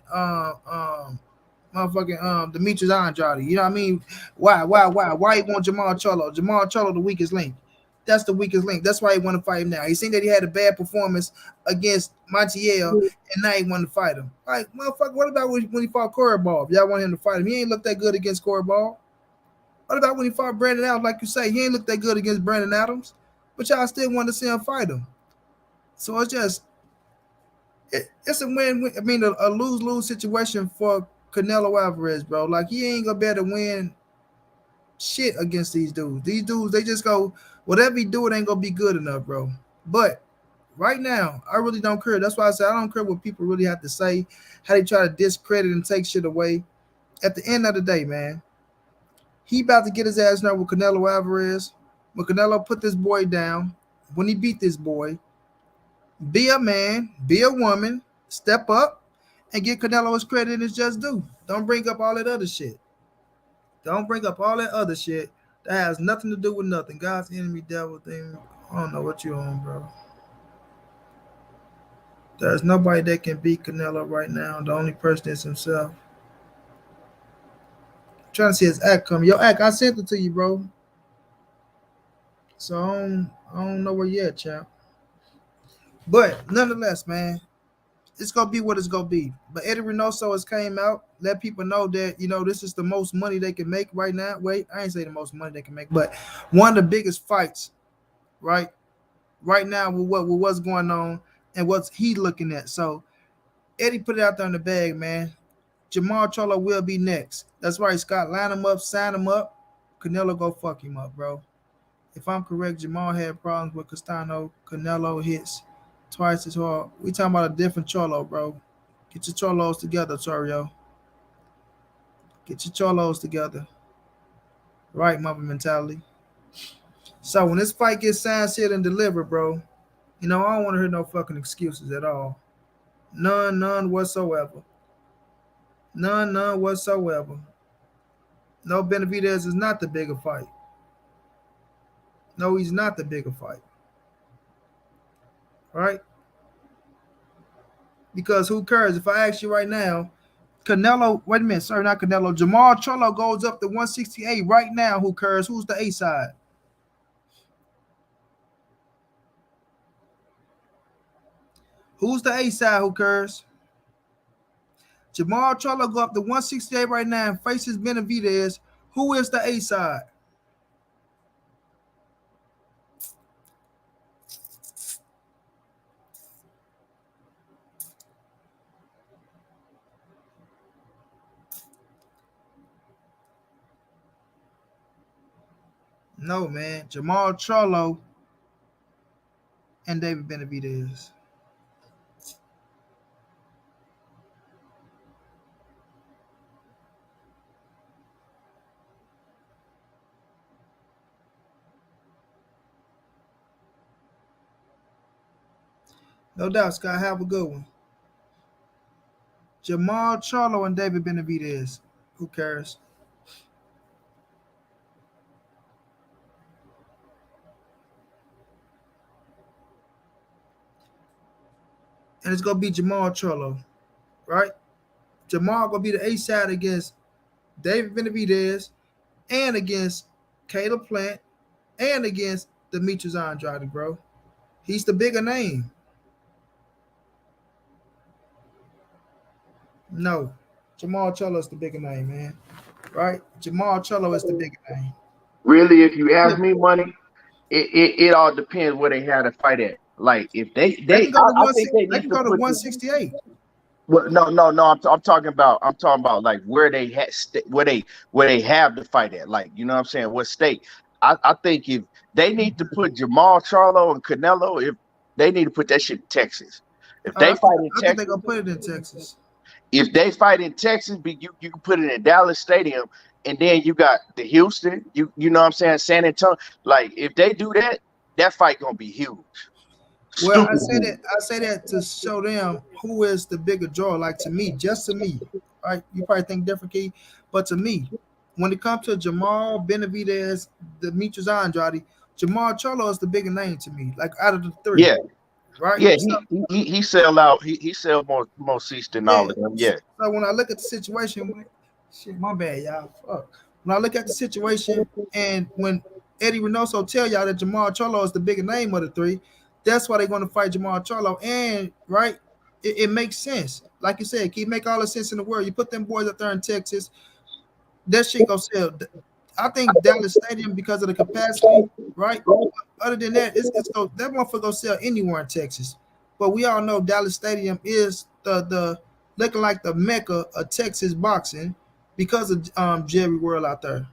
motherfucking Demetrius Andrade? You know what I mean? Why he want Jamal Charlo? Jamal Charlo the weakest link. That's the weakest link. That's why he want to fight him now. He seen that he had a bad performance against Montiel, and now he want to fight him. Like, motherfucker, what about when he fought Corey Ball? If y'all want him to fight him, he ain't looked that good against Corey Ball. What about when he fought Brandon Adams? Like you say, he ain't looked that good against Brandon Adams, but y'all still want to see him fight him. So it's just it's a win. I mean, a lose lose situation for Canelo Alvarez, bro. Like he ain't gonna be able to win shit against these dudes. These dudes, they just go whatever he do, it ain't gonna be good enough, bro. But right now, I really don't care. That's why I say I don't care what people really have to say, how they try to discredit and take shit away. At the end of the day, man, he about to get his ass now with Canelo Alvarez. When Canelo put this boy down, when he beat this boy, be a man, be a woman, step up, and get Canelo his credit and his just due. Don't bring up all that other shit. Don't bring up all that other shit that has nothing to do with nothing. God's enemy, devil thing. I don't know what you on, bro. There's nobody that can beat Canelo right now. The only person is himself. I'm trying to see his act come. Yo, act, I sent it to you, bro. So I don't know where you at, champ. But nonetheless, man, it's gonna be what it's gonna be. But Eddie Reynoso has came out, let people know that this is the most money they can make right now. Wait, I ain't say the most money they can make, but one of the biggest fights, right? Right now with what's going on and what's he looking at. So Eddie put it out there in the bag, man. Jamal Charlo will be next. That's right, Scott. Line him up, sign him up. Canelo go fuck him up, bro. If I'm correct, Jamal had problems with Castano. Canelo hits twice as hard. We talking about a different Charlo, bro. Get your Charlos together, Chorio. Get your Charlos together. Right, mother mentality. So when this fight gets signed, sealed, and delivered, bro, I don't want to hear no fucking excuses at all. None whatsoever. None whatsoever. No, Benavidez is not the bigger fight. No, he's not the bigger fight. Right? Because who cares? If I ask you right now, Canelo, wait a minute, sorry, not Canelo. Jermall Charlo goes up to 168 right now. Who cares? Who's the A side? Who's the A side? Who cares? Jermall Charlo go up to 168 right now and faces Benavidez. Who is the A side? No, man. Jermall Charlo and David Benavidez. No doubt, Scott. Have a good one. Jermall Charlo and David Benavidez. Who cares? And it's gonna be Jermall Charlo, right? Jermall gonna be the A side against David Benavidez and against Caleb Plant and against Demetrius Andrade, bro. He's the bigger name. No, Jermall Charlo is the bigger name, man. Right? Jermall Charlo is the bigger name. Really, if you ask me, money, it all depends where they had to fight at. Like if They can go to I one. think they They need can to go to put one the. sixty eight. Well, no. I'm talking about like where they had where they have the fight at. Like you know what I'm saying? What state? I think if they need to put Jermall Charlo and Canelo, if they need to put that shit in Texas. If they fight in I think they're Texas, gonna put it in Texas. if they fight in Texas, you can put it in Dallas Stadium, and then you got the Houston. You know what I'm saying? San Antonio. Like if they do that, that fight gonna be huge. Well, Stupid huge. I say that to show them who is the bigger draw. Like to me, just to me, right? You probably think different, Key, but to me, when it comes to Jermall Benavidez, Demetrius Andrade, Jermall Charlo is the bigger name to me. Like out of the three, Yeah, right? yeah. So He sell out. He sell more seats than yeah. all of them. So Yeah. when I look at the situation, shit, my bad, y'all. Fuck. When I look at the situation, and when Eddie Reynoso tell y'all that Jermall Charlo is the bigger name of the three, that's why they're going to fight Jermall Charlo. And right, it makes sense. Like you said, can make all the sense in the world. You put them boys up there in Texas, that shit go sell. I think Dallas Stadium because of the capacity, right? Other than that, it's go that motherfucker go sell anywhere in Texas. But we all know Dallas Stadium is the looking like the mecca of Texas boxing because of Jerry World out there.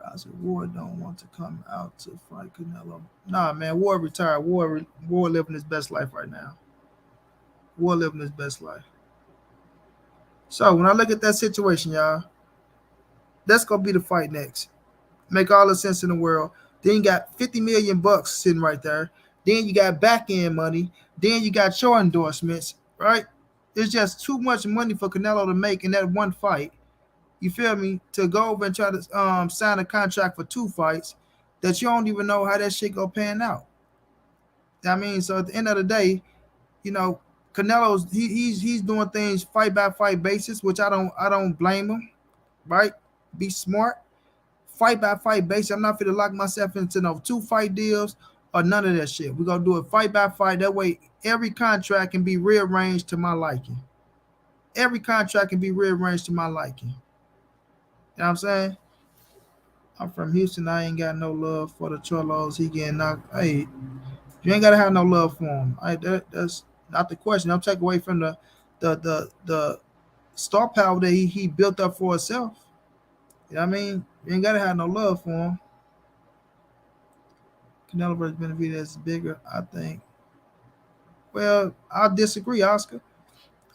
I said Ward don't want to come out to fight Canelo. Nah, man, Ward retired. Ward living his best life right now. Ward living his best life. So when I look at that situation, y'all, that's gonna be the fight next. Make all the sense in the world. Then you got 50 million bucks sitting right there. Then you got back end money. Then you got show endorsements, right? It's just too much money for Canelo to make in that one fight. You feel me? To go over and try to sign a contract for two fights that you don't even know how that shit go pan out. I mean, so at the end of the day, you know, Canelo's he's doing things fight by fight basis, which I don't blame him, right? Be smart, fight by fight basis. I'm not going to lock myself into no two fight deals or none of that shit. We're gonna do it fight by fight. That way every contract can be rearranged to my liking. Every contract can be rearranged to my liking. You know what I'm saying? I'm from Houston. I ain't got no love for the Charlos. He getting knocked. Hey, you ain't gotta have no love for him. That's not the question. I'm taking away from the star power that he built up for himself. You know what I mean? You ain't gotta have no love for him. Canelo versus Benavidez is bigger, I think. Well, I disagree, Oscar.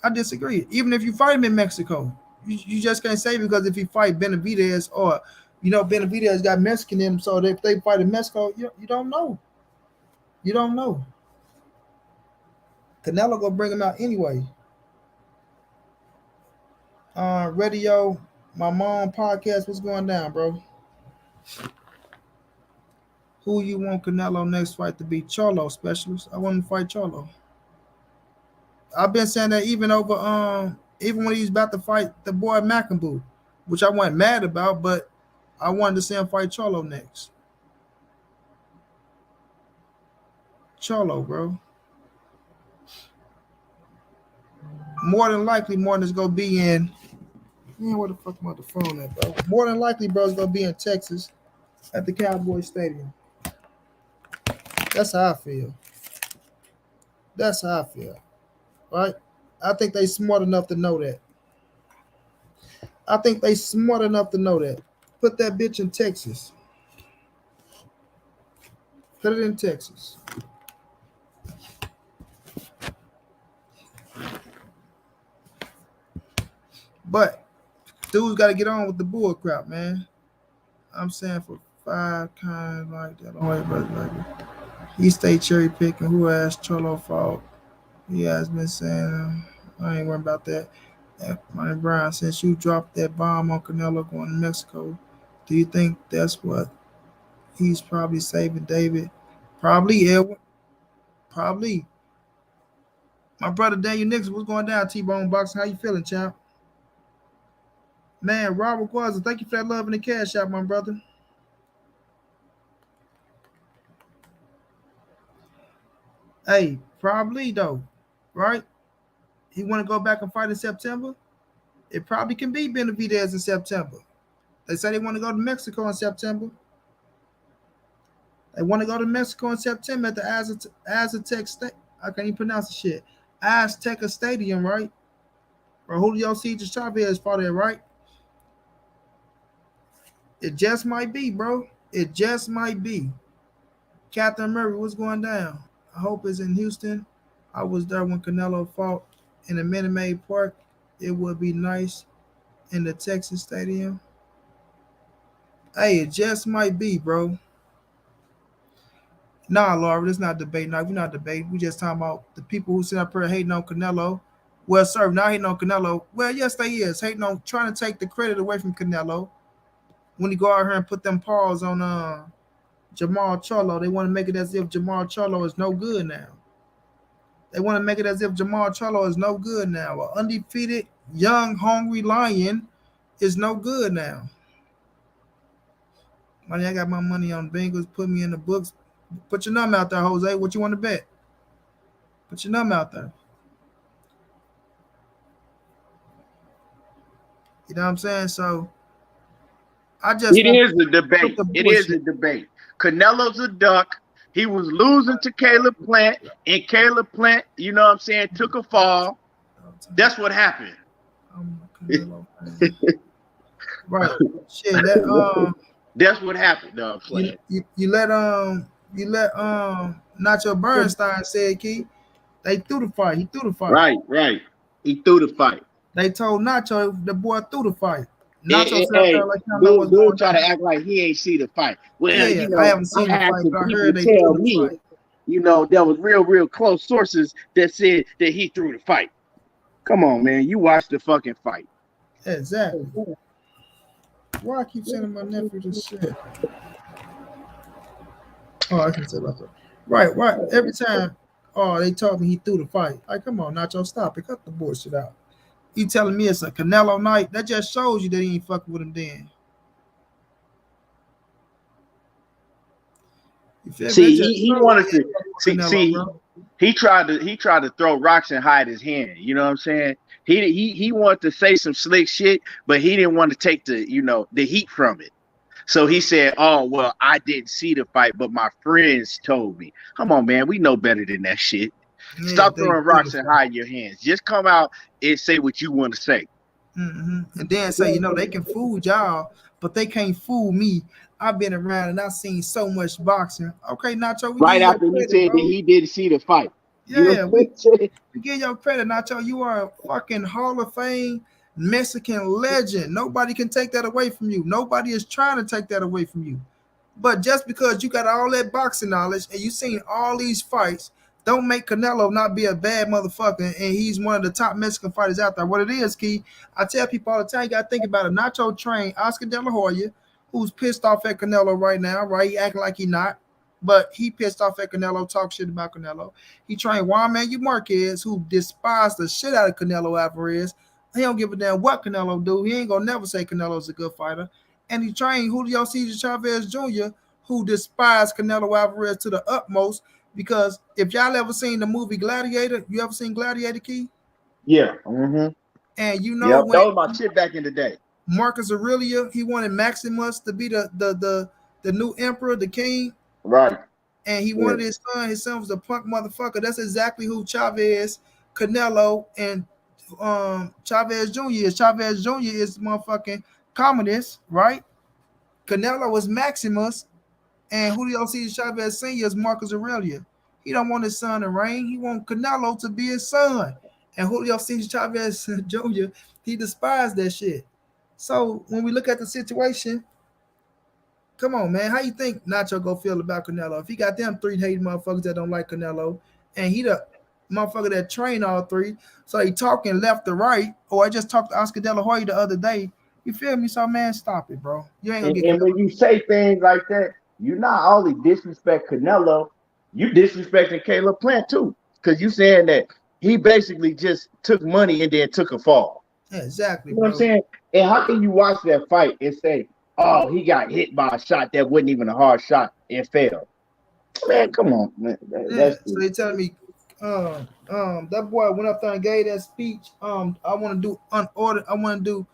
I disagree. Even if you fight him in Mexico, you just can't say because if you fight Benavidez or Benavidez got Mexican in him, so if they fight in Mexico, you don't know. You don't know. Canelo gonna bring him out anyway. Radio, my mom podcast. What's going down, bro? Who you want Canelo next fight to be? Charlo specialist. I want to fight Charlo. I've been saying that even when he's about to fight the boy Mackenboo, which I wasn't mad about, but I wanted to see him fight Charlo next. Charlo, bro. More than likely, Martin is gonna be in. Man, where the fuck am I the phone at, bro? More than likely, bro, is gonna be in Texas at the Cowboy Stadium. That's how I feel. That's how I feel. Right? I think they smart enough to know that. I think they smart enough to know that. Put that bitch in Texas. Put it in Texas. But dudes got to get on with the bull crap, man. I'm saying for five kind like that. Oh, wait, but like he stay cherry picking. Who asked Charlo fault? He has been saying, I ain't worried about that. My Brian, since you dropped that bomb on Canelo going to Mexico, do you think that's what he's probably saving David? Probably, Edwin. Probably. My brother Daniel Nixon, what's going down, T-Bone Boxing? How you feeling, champ? Man, Robert Guaza, thank you for that love and the cash out, my brother. Hey, probably though, right? He want to go back and fight in September. It probably can be Benavidez in September. They say they want to go to Mexico in September. They want to go to Mexico in September at the Aztec State. I can't even pronounce the shit. Azteca Stadium, right? Or Julio Cesar Chavez fought there, right? It just might be, bro. It just might be. Catherine Murray, what's going down? I hope it's in Houston. I was there when Canelo fought in the Minute Maid Park. It would be nice in the Texas Stadium. Hey, it just might be, bro. Nah, Laura, it's not debate. Nah, we're not debating. We just talking about the people who sit up here hating on Canelo. Well, sir, not hating on Canelo. Well, yes, they is. Hating on trying to take the credit away from Canelo. When you go out here and put them paws on Jermall Charlo, they want to make it as if Jermall Charlo is no good now. They want to make it as if Jermall Charlo is no good now. An undefeated, young, hungry lion is no good now. Money, I got my money on Bengals. Put me in the books. Put your number out there, Jose. What you want to bet? Put your number out there. You know what I'm saying? So I just It is a debate. It is a debate. Canelo's a duck. He was losing to Caleb Plant, and Caleb Plant, you know what I'm saying, took a fall. That's what happened. Right. Shit, that that's what happened, dog. You let Nacho Bernstein said, Key, they threw the fight. He threw the fight. Right. He threw the fight. They told Nacho the boy threw the fight. Nacho said, like, dude try to act like he ain't see the fight. Well, yeah, you know, I haven't seen the fight, but I heard they tell threw me, the fight. You know, there was real close sources that said that he threw the fight. Come on, man. You watched the fucking fight. Exactly. Why I keep sending my nephew this shit? Oh, I can say about that. Right. Every time, they told me he threw the fight. Like, come on, Nacho, stop it. Cut the bullshit out. You telling me it's a Canelo night? That just shows you that he ain't fucking with him then. See, he wanted to Canelo, he tried to throw rocks and hide his hand. You know what I'm saying? He wanted to say some slick shit, but he didn't want to take the heat from it. So he said, "Oh, well, I didn't see the fight, but my friends told me." Come on, man. We know better than that shit. Yeah, stop throwing rocks and hide your hands. Just come out and say what you want to say. Mm-hmm. And then say, they can fool y'all, but they can't fool me. I've been around and I've seen so much boxing. Okay, Nacho, right after he said that he didn't see the fight. Yeah, we give your credit, Nacho. You are a fucking Hall of Fame Mexican legend. Nobody can take that away from you. Nobody is trying to take that away from you. But just because you got all that boxing knowledge and you seen all these fights, don't make Canelo not be a bad motherfucker. And he's one of the top Mexican fighters out there. What it is, Key, I tell people all the time, you got to think about it. Nacho trained Oscar De La Hoya, who's pissed off at Canelo right now, right? He acting like he not. But he pissed off at Canelo, talk shit about Canelo. He trained Juan Manuel Marquez, who despised the shit out of Canelo Alvarez. He don't give a damn what Canelo do. He ain't gonna never say Canelo's a good fighter. And he trained Julio Cesar Chavez Jr., who despised Canelo Alvarez to the utmost. Because if y'all ever seen the movie Gladiator, you ever seen Gladiator, Key? Yeah. Mm-hmm. And you know Yep. when That was my shit back in the day. Marcus Aurelius, he wanted Maximus to be the new emperor, the king, Right. and he Yeah. wanted his son. His son was a punk motherfucker. That's exactly who Chavez, Canelo, and Chavez Jr. is. Chavez Jr. is motherfucking communist, right? Canelo was Maximus, and Julio Cesar Chavez Sr. is Marcus Aurelius. He don't want his son to reign. He want Canelo to be his son. And Julio Cesar Chavez Jr., he despised that shit. So when we look at the situation, come on, man. How you think Nacho go feel about Canelo? If he got them three hating motherfuckers that don't like Canelo, and he the motherfucker that trained all three, so he talking left to right, or I just talked to Oscar De La Hoya the other day. You feel me? So man, stop it, bro. You ain't gonna get And when Canelo. you say things like that, you not only disrespect Canelo, you disrespecting Caleb Plant too. Because you saying that he basically just took money and then took a fall. Yeah, exactly, You know what I'm bro. saying? And how can you watch that fight and say, oh, he got hit by a shot that wasn't even a hard shot and failed? Man, come on, man. Yeah. That's So they telling me, that boy went up there and gave that speech. I want to do unordered. I want to do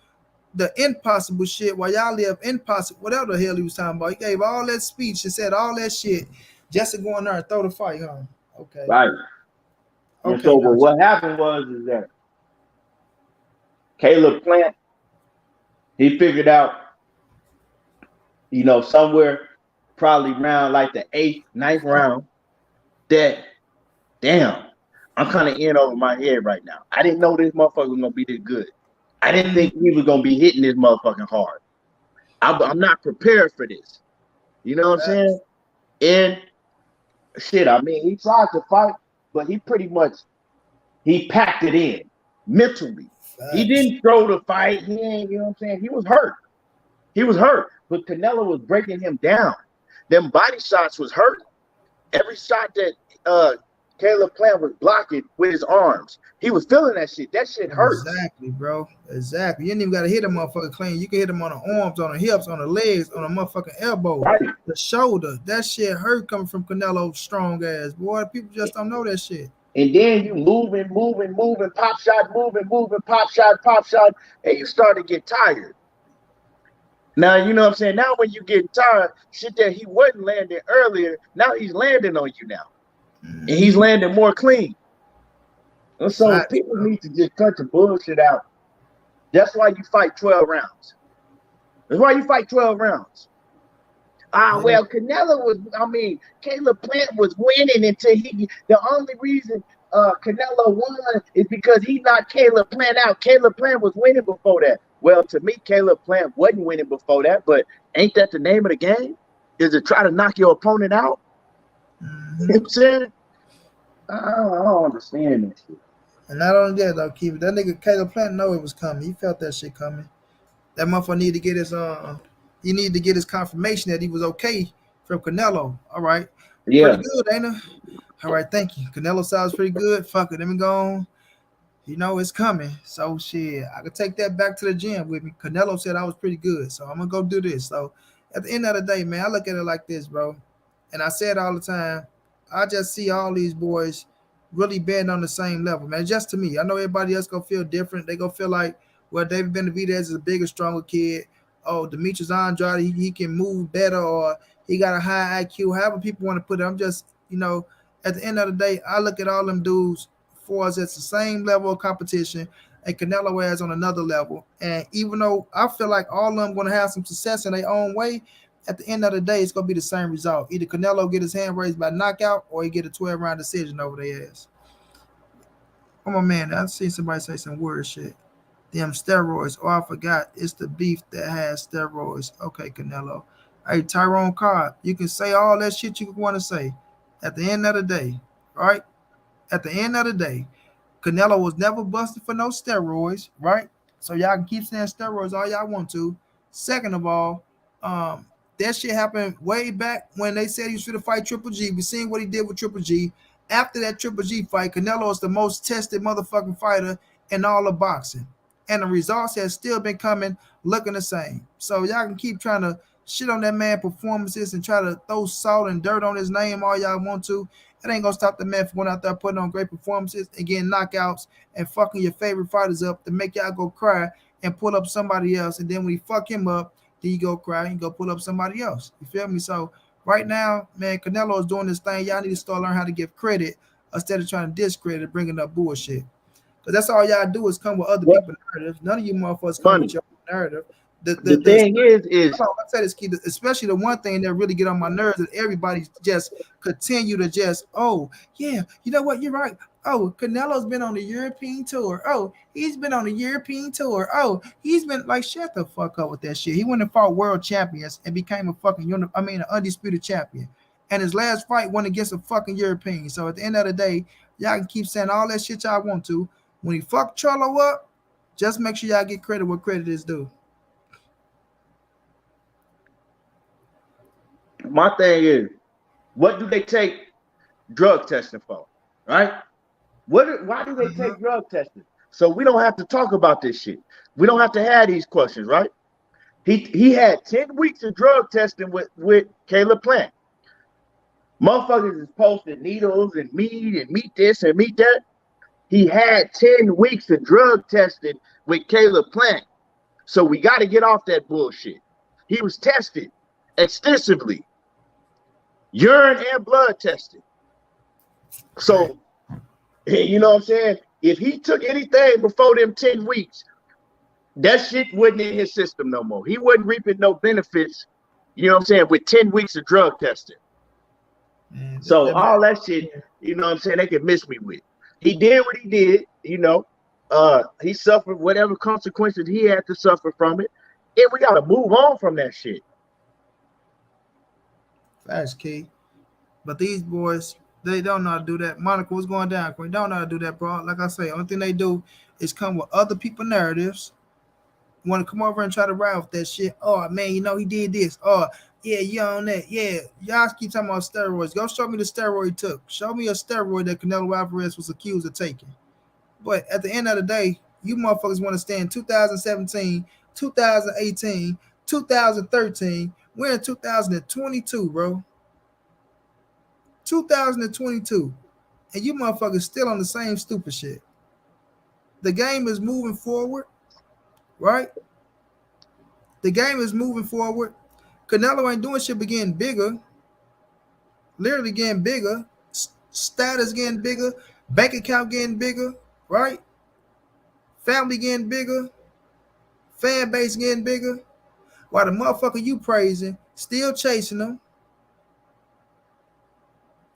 the impossible shit while y'all live impossible, whatever the hell he was talking about. He gave all that speech and said all that shit just to go in there and throw the fight, huh? Okay. right. And Okay, so, but Nacho. what happened was is that Caleb Plant, he figured out, somewhere probably around like the eighth, ninth round, that damn, I'm kind of in over my head right now. I didn't know this motherfucker was gonna be this good. I didn't think he was gonna be hitting this motherfucking hard. I'm not prepared for this. You know what I'm saying? And shit, I mean, he tried to fight, but he packed it in mentally. He Facts. didn't throw the fight. He ain't, you know what I'm saying? He was hurt. He was hurt, but Canelo was breaking him down. Them body shots was hurt. Every shot that Caleb Plant was blocking with his arms, he was feeling that shit. That shit hurts. Exactly, bro. Exactly. You ain't even gotta hit a motherfucker clean. You can hit him on the arms, on the hips, on the legs, on the motherfucking elbow, Right. the shoulder. That shit hurt coming from Canelo's strong ass. Boy, people just don't know that shit. And then you moving, pop shot, moving, pop shot, and you start to get tired. Now, you know what I'm saying? Now when you get tired, shit that he wasn't landing earlier, now he's landing on you now. And he's landing more clean. And so Facts, people bro. need to just cut the bullshit out. That's why you fight 12 rounds. That's why you fight 12 rounds. Well, Caleb Plant was winning until the only reason Canelo won is because he knocked Caleb Plant out. Caleb Plant was winning before that. Well, to me, Caleb Plant wasn't winning before that, but ain't that the name of the game? Is to try to knock your opponent out? You know what I'm saying? I don't understand that shit. And not only that, though, keep it. That nigga Caleb Plant know it was coming. He felt that shit coming. That motherfucker need to get his he need to get his confirmation that he was okay from Canelo. All right. Pretty Yeah. good, ain't it? All right, thank you. Canelo sounds pretty good. Fuck it, let me go on. You know it's coming. So shit, I could take that back to the gym with me. Canelo said I was pretty good. So I'm gonna go do this. So at the end of the day, man, I look at it like this, bro. And I say it all the time. I just see all these boys really being on the same level, man. Just to me. I know everybody else gonna feel different. They gonna feel like, well, David Benavidez is a bigger, stronger kid. Oh, Demetrius Andrade, he can move better, or he got a high IQ. However people want to put it. I'm just, at the end of the day, I look at all them dudes for us at the same level of competition, and Canelo has on another level. And even though I feel like all of them going to have some success in their own way, at the end of the day, it's going to be the same result. Either Canelo get his hand raised by knockout, or he get a 12-round decision over their ass. Oh, my man, I've seen somebody say some weird shit. Them steroids. Oh, I forgot. It's the beef that has steroids. Okay, Canelo. Hey, Tyrone Card, you can say all that shit you want to say. At the end of the day, right? At the end of the day, Canelo was never busted for no steroids, right? So y'all can keep saying steroids all y'all want to. Second of all, um, that shit happened way back when they said he was going to fight Triple G. We seen what he did with Triple G. After that Triple G fight, Canelo is the most tested motherfucking fighter in all of boxing. And the results have still been coming looking the same. So y'all can keep trying to shit on that man performances and try to throw salt and dirt on his name all y'all want to. It ain't gonna stop the man from going out there putting on great performances and getting knockouts and fucking your favorite fighters up to make y'all go cry and pull up somebody else. And then when you fuck him up, then you go cry and go pull up somebody else. You feel me? So right now, man, Canelo is doing this thing. Y'all need to start learning how to give credit instead of trying to discredit, bringing up bullshit. Because that's all y'all do is come with other What people's narratives. None of you motherfuckers come with funny? your own narrative. The thing is Hold on, I say this, key, especially the one thing that really get on my nerves is everybody just continue to just, oh, yeah, you know what, you're right. Oh, Canelo's been on the European tour. Oh, he's been on the European tour. Oh, he's been like, shut the fuck up with that shit. He went and fought world champions and became a fucking, an undisputed champion. And his last fight went against a fucking European. So at the end of the day, y'all can keep saying all that shit y'all want to. When he fucked Charlo up, just make sure y'all get credit where credit is due. my thing is, what do they take drug testing for? Right? Why do they Mhm. take drug testing? So we don't have to talk about this shit. We don't have to have these questions, right? He had 10 weeks of drug testing with Caleb Plant. Motherfuckers is posting needles and meat this and meat that. He had 10 weeks of drug testing with Caleb Plant. So we got to get off that bullshit. He was tested extensively, urine and blood tested. Right. So, you know what I'm saying? If he took anything before them 10 weeks, that shit wasn't in his system no more. He wasn't reaping no benefits, you know what I'm saying, with 10 weeks of drug testing. Man, So that all that man, shit, you know what I'm saying, they can miss me with. He did what he did, you know. He suffered whatever consequences he had to suffer from it. And we gotta move on from that shit. that's key. But these boys, they don't know how to do that. Monica, what's going down? They don't know how to do that, bro. Like I say, only thing they do is come with other people narratives. Want to come over and try to ride with that shit. Oh man, he did this. Oh yeah, you on that? Yeah, y'all keep talking about steroids. Go show me the steroid he took. Show me a steroid that Canelo Alvarez was accused of taking. But at the end of the day, you motherfuckers want to stand 2017, 2018, 2013. We're in 2022, bro. 2022. And you motherfuckers still on the same stupid shit. The game is moving forward, right? The game is moving forward. Canelo ain't doing shit but getting bigger, literally getting bigger, status getting bigger, bank account getting bigger, right? Family getting bigger, fan base getting bigger. While the motherfucker you praising still chasing them,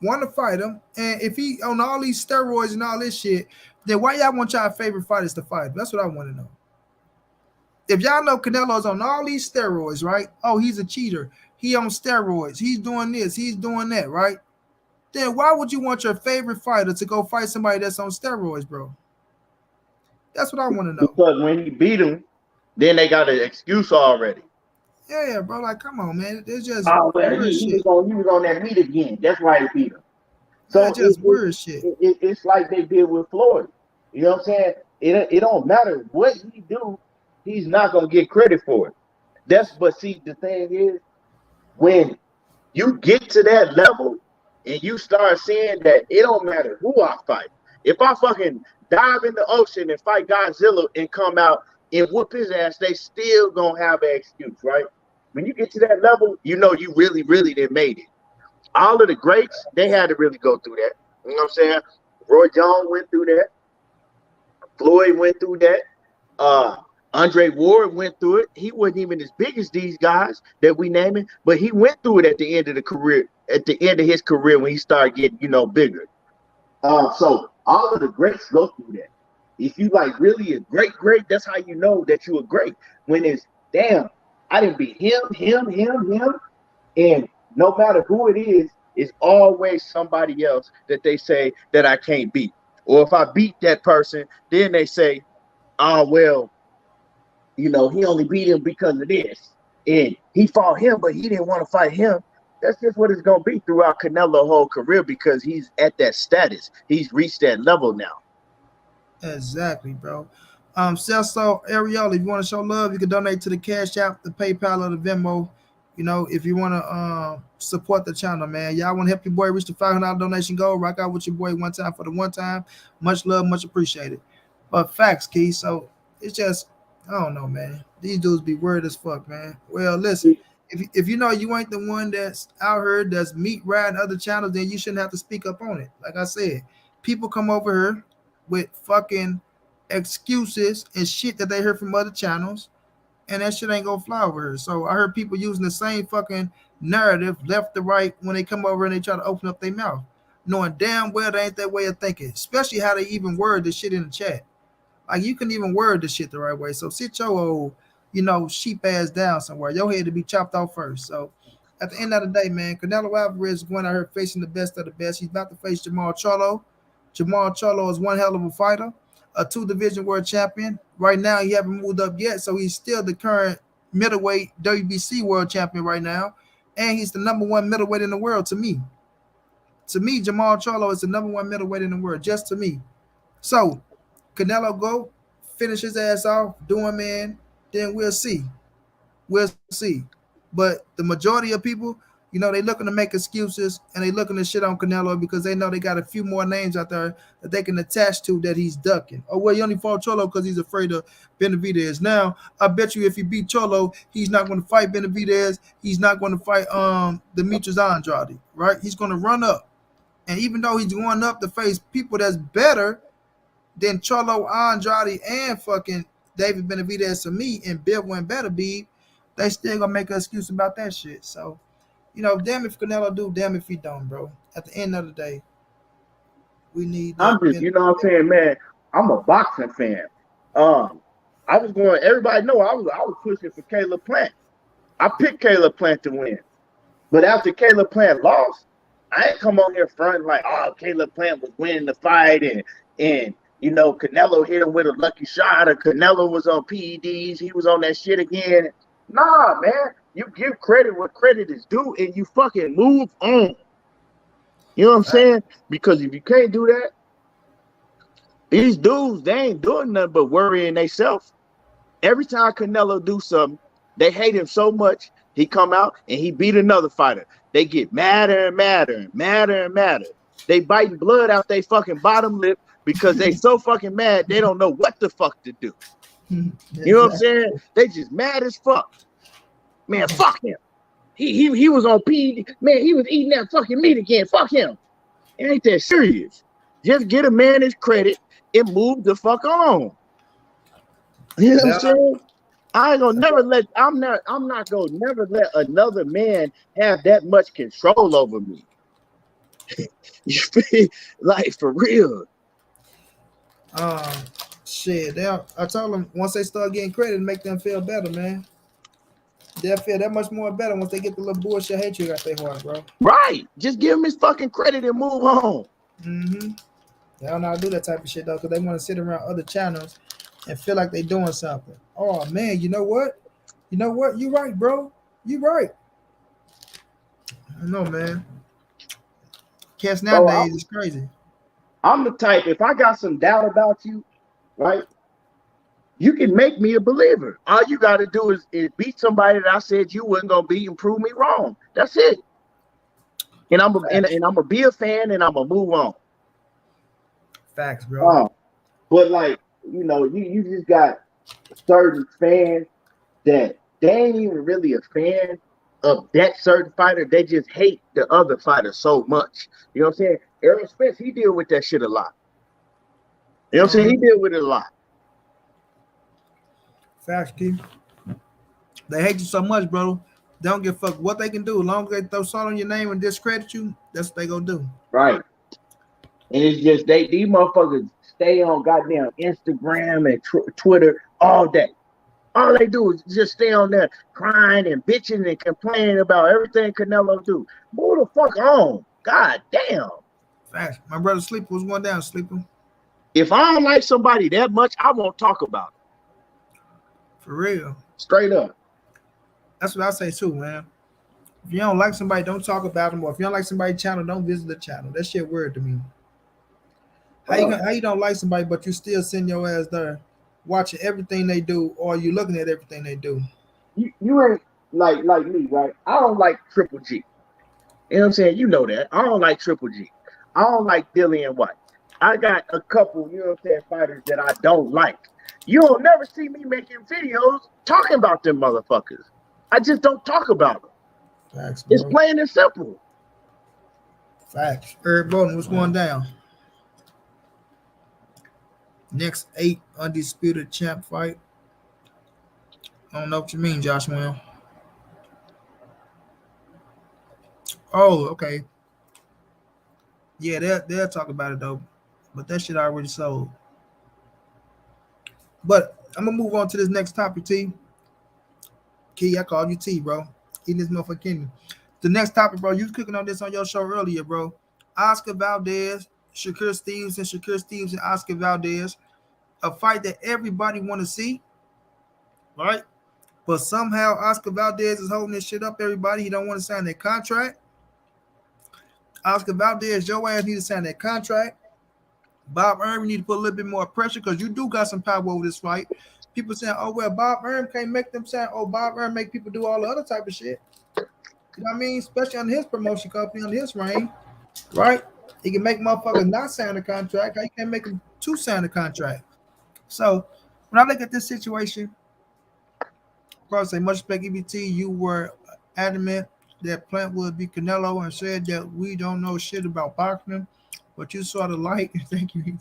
want to fight him, and if he on all these steroids and all this shit, then why y'all want y'all favorite fighters to fight? That's what I want to know. If y'all know Canelo's on all these steroids, right? Oh, he's a cheater. He on steroids. He's doing this. He's doing that, right? Then why would you want your favorite fighter to go fight somebody that's on steroids, bro? That's what I want to know. Because when he beat him, then they got an excuse already. Yeah, bro. Like, come on, man. It's just Oh well, weird he shit. was on that meat again. That's why he beat him. So That's just weird shit. it's like they did with Floyd. You know what I'm saying? It don't matter what he do, he's not gonna get credit for it. But see, the thing is, when you get to that level and you start seeing that it don't matter who I fight. If I fucking dive in the ocean and fight Godzilla and come out and whoop his ass, they still gonna have an excuse, right? When you get to that level, you know you really, really did made it. All of the greats, they had to really go through that. You know what I'm saying? Roy Jones went through that. Floyd went through that. Uh, Andre Ward went through it. He wasn't even as big as these guys that we naming, but he went through it at the end of the career, at the end of his career when he started getting, bigger. So all of the greats go through that. If you like really a great, that's how you know that you a great. When it's damn, I didn't beat him. And no matter who it is, it's always somebody else that they say that I can't beat. Or if I beat that person, then they say, oh, well, he only beat him because of this. And he fought him, but he didn't want to fight him. That's just what it's going to be throughout Canelo's whole career because he's at that status. He's reached that level now. Exactly, bro. Celso Ariel, if you want to show love, you can donate to the Cash App, the PayPal, or the Venmo. If you want to support the channel, man. Y'all want to help your boy reach the $500 donation goal? Rock out with your boy one time for the one time. Much love, much appreciated. But facts, Key. So it's just, I don't know, man. These dudes be weird as fuck, man. Well, listen. If you know you ain't the one that's out here that's meat riding other channels, then you shouldn't have to speak up on it. Like I said, people come over here with fucking excuses and shit that they heard from other channels, and that shit ain't gonna fly over here. So I heard people using the same fucking narrative left to right when they come over and they try to open up their mouth, knowing damn well they ain't that way of thinking, especially how they even word this shit in the chat. Like you can even word this shit the right way. So sit your old, sheep ass down somewhere. Your head to be chopped off first. So at the end of the day, man, Canelo Alvarez is going out here facing the best of the best. He's about to face Jermall Charlo. Jermall Charlo is one hell of a fighter, a two-division world champion. Right now, he haven't moved up yet, so he's still the current middleweight WBC world champion right now, and he's the number one middleweight in the world to me. To me, Jermall Charlo is the number one middleweight in the world, just to me. So, Canelo go, finish his ass off, do him in, then we'll see. We'll see. But the majority of people, they looking to make excuses and they looking to shit on Canelo because they know they got a few more names out there that they can attach to that he's ducking. Oh, well, he only fought Cholo because he's afraid of Benavidez. Now, I bet you if he beat Cholo, he's not going to fight Benavidez. He's not going to fight Demetrius Andrade, right? He's going to run up. And even though he's going up to face people that's better than Charlo, Andrade, and fucking David Benavidez to me and Bivol and Beterbiev, they still gonna make an excuse about that shit. So, damn if Canelo do, damn if he don't, bro. At the end of the day, we need that. I'm just, you know what I'm saying, man. I'm a boxing fan. I was going. Everybody know I was pushing for Caleb Plant. I picked Caleb Plant to win, but after Caleb Plant lost, I ain't come on here fronting like, oh, Caleb Plant was winning the fight and Canelo hit him with a lucky shot, or Canelo was on PEDs, he was on that shit again. Nah, man, you give credit where credit is due, and you fucking move on. You know what I'm saying? Because if you can't do that, these dudes, they ain't doing nothing but worrying themselves. Every time Canelo do something, they hate him so much, he come out and he beat another fighter. They get madder and madder and madder and madder. They biting blood out their fucking bottom lip because they so fucking mad they don't know what the fuck to do. You know what I'm saying? They just mad as fuck. Man, fuck him. He was on PED. Man, he was eating that fucking meat again. Fuck him. It ain't that serious. Just get a man his credit and move the fuck on. You know what I'm saying? I ain't gonna never let. I'm not gonna never let another man have that much control over me. You feel like for real? Shit. I told them once they start getting credit, make them feel better, man. They'll feel that much more better once they get the little bullshit hatred out their heart, bro. Right. Just give him his fucking credit and move on. They don't know how to do that type of shit though, because they want to sit around other channels and feel like they doing something. Oh man, you know what? You right, bro. You right. I know, man. Cats nowadays is crazy. I'm the type, if I got some doubt about you, right? You can make me a believer. All you got to do is beat somebody that I said you wasn't gonna beat and prove me wrong. That's it. And I'm gonna be a fan and I'm gonna move on. Facts, bro. But like, you just got certain fans that they ain't even really a fan of that certain fighter. They just hate the other fighter so much. You know what I'm saying? Errol Spence, he deal with that shit a lot. You know what I'm saying? He deal with it a lot. Facts, Keith. They hate you so much, bro. They don't give a fuck what they can do. As long as they throw salt on your name and discredit you, that's what they gonna do. Right. And it's just these motherfuckers stay on goddamn Instagram and Twitter all day. All they do is just stay on there crying and bitching and complaining about everything Canelo do. Move the fuck on. God damn. Facts. My brother Sleeper was going down, Sleeper. If I don't like somebody that much, I won't talk about it. For real. Straight up. That's what I say too, man. If you don't like somebody, don't talk about them. Or if you don't like somebody's channel, don't visit the channel. That shit weird to me. How you don't like somebody, but you still send your ass there, watching everything they do, or you looking at everything they do? You ain't like me, right? I don't like Triple G. You know what I'm saying? You know that. I don't like Triple G. I don't like Dillian White. I got a couple, you know what I'm saying, fighters that I don't like. You'll never see me making videos talking about them motherfuckers. I just don't talk about them. Facts, It's bro. plain and simple. Facts. Eric Bolton, what's going down? Next 8 undisputed champ fight. I don't know what you mean, Josh Will. Oh, okay. Yeah, they'll talk about it though. But that shit already sold. But I'm gonna move on to this next topic, T. Key, I called you T, bro. Eating this motherfucking kidney. The next topic, bro. You was cooking on this on your show earlier, bro. Oscar Valdez, Shakur Stevenson, Oscar Valdez. A fight that everybody want to see, right? But somehow Oscar Valdez is holding this shit up, everybody. He don't want to sign that contract. Oscar Valdez, your ass need to sign that contract. Bob Arum need to put a little bit more pressure because you do got some power over this fight. People saying, oh, well, Bob Arum can't make them sign. Oh, Bob Arum make people do all the other type of shit. You know what I mean? Especially on his promotion company, on his reign, right? He can make motherfuckers not sign a contract. How you can't make them to sign a contract? So when I look at this situation, I say much respect, EBT. You were adamant that Plant would be Canelo and said that we don't know shit about boxing, but you sort of like. Thank you.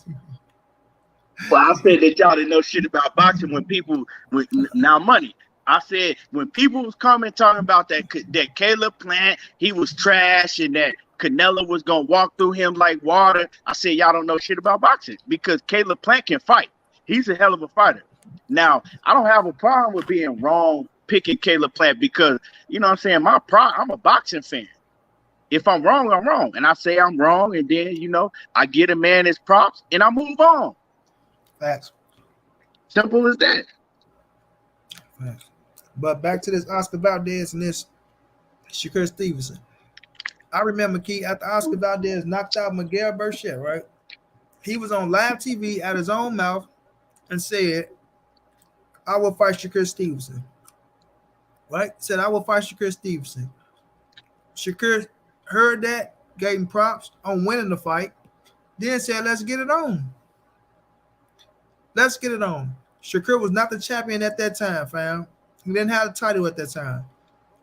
Well, I said that y'all didn't know shit about boxing when people with now money. I said when people was coming talking about that Caleb Plant, he was trash and that Canelo was gonna walk through him like water. I said y'all don't know shit about boxing because Caleb Plant can fight. He's a hell of a fighter. Now, I don't have a problem with being wrong picking Caleb Plant because you know what I'm saying, I'm a boxing fan. If I'm wrong, I'm wrong. And I say I'm wrong, and then I get a man his props and I move on. Facts. Simple as that. Facts. But back to this Oscar Valdez and this Shakur Stevenson. I remember, Key, after Oscar Valdez knocked out Miguel Burchett, right? He was on live TV out his own mouth and said, I will fight Shakur Stevenson. Right? Said, I will fight Shakur Stevenson. Shakur heard that, gave him props on winning the fight, then said, let's get it on. Let's get it on. Shakur was not the champion at that time, fam. He didn't have the title at that time,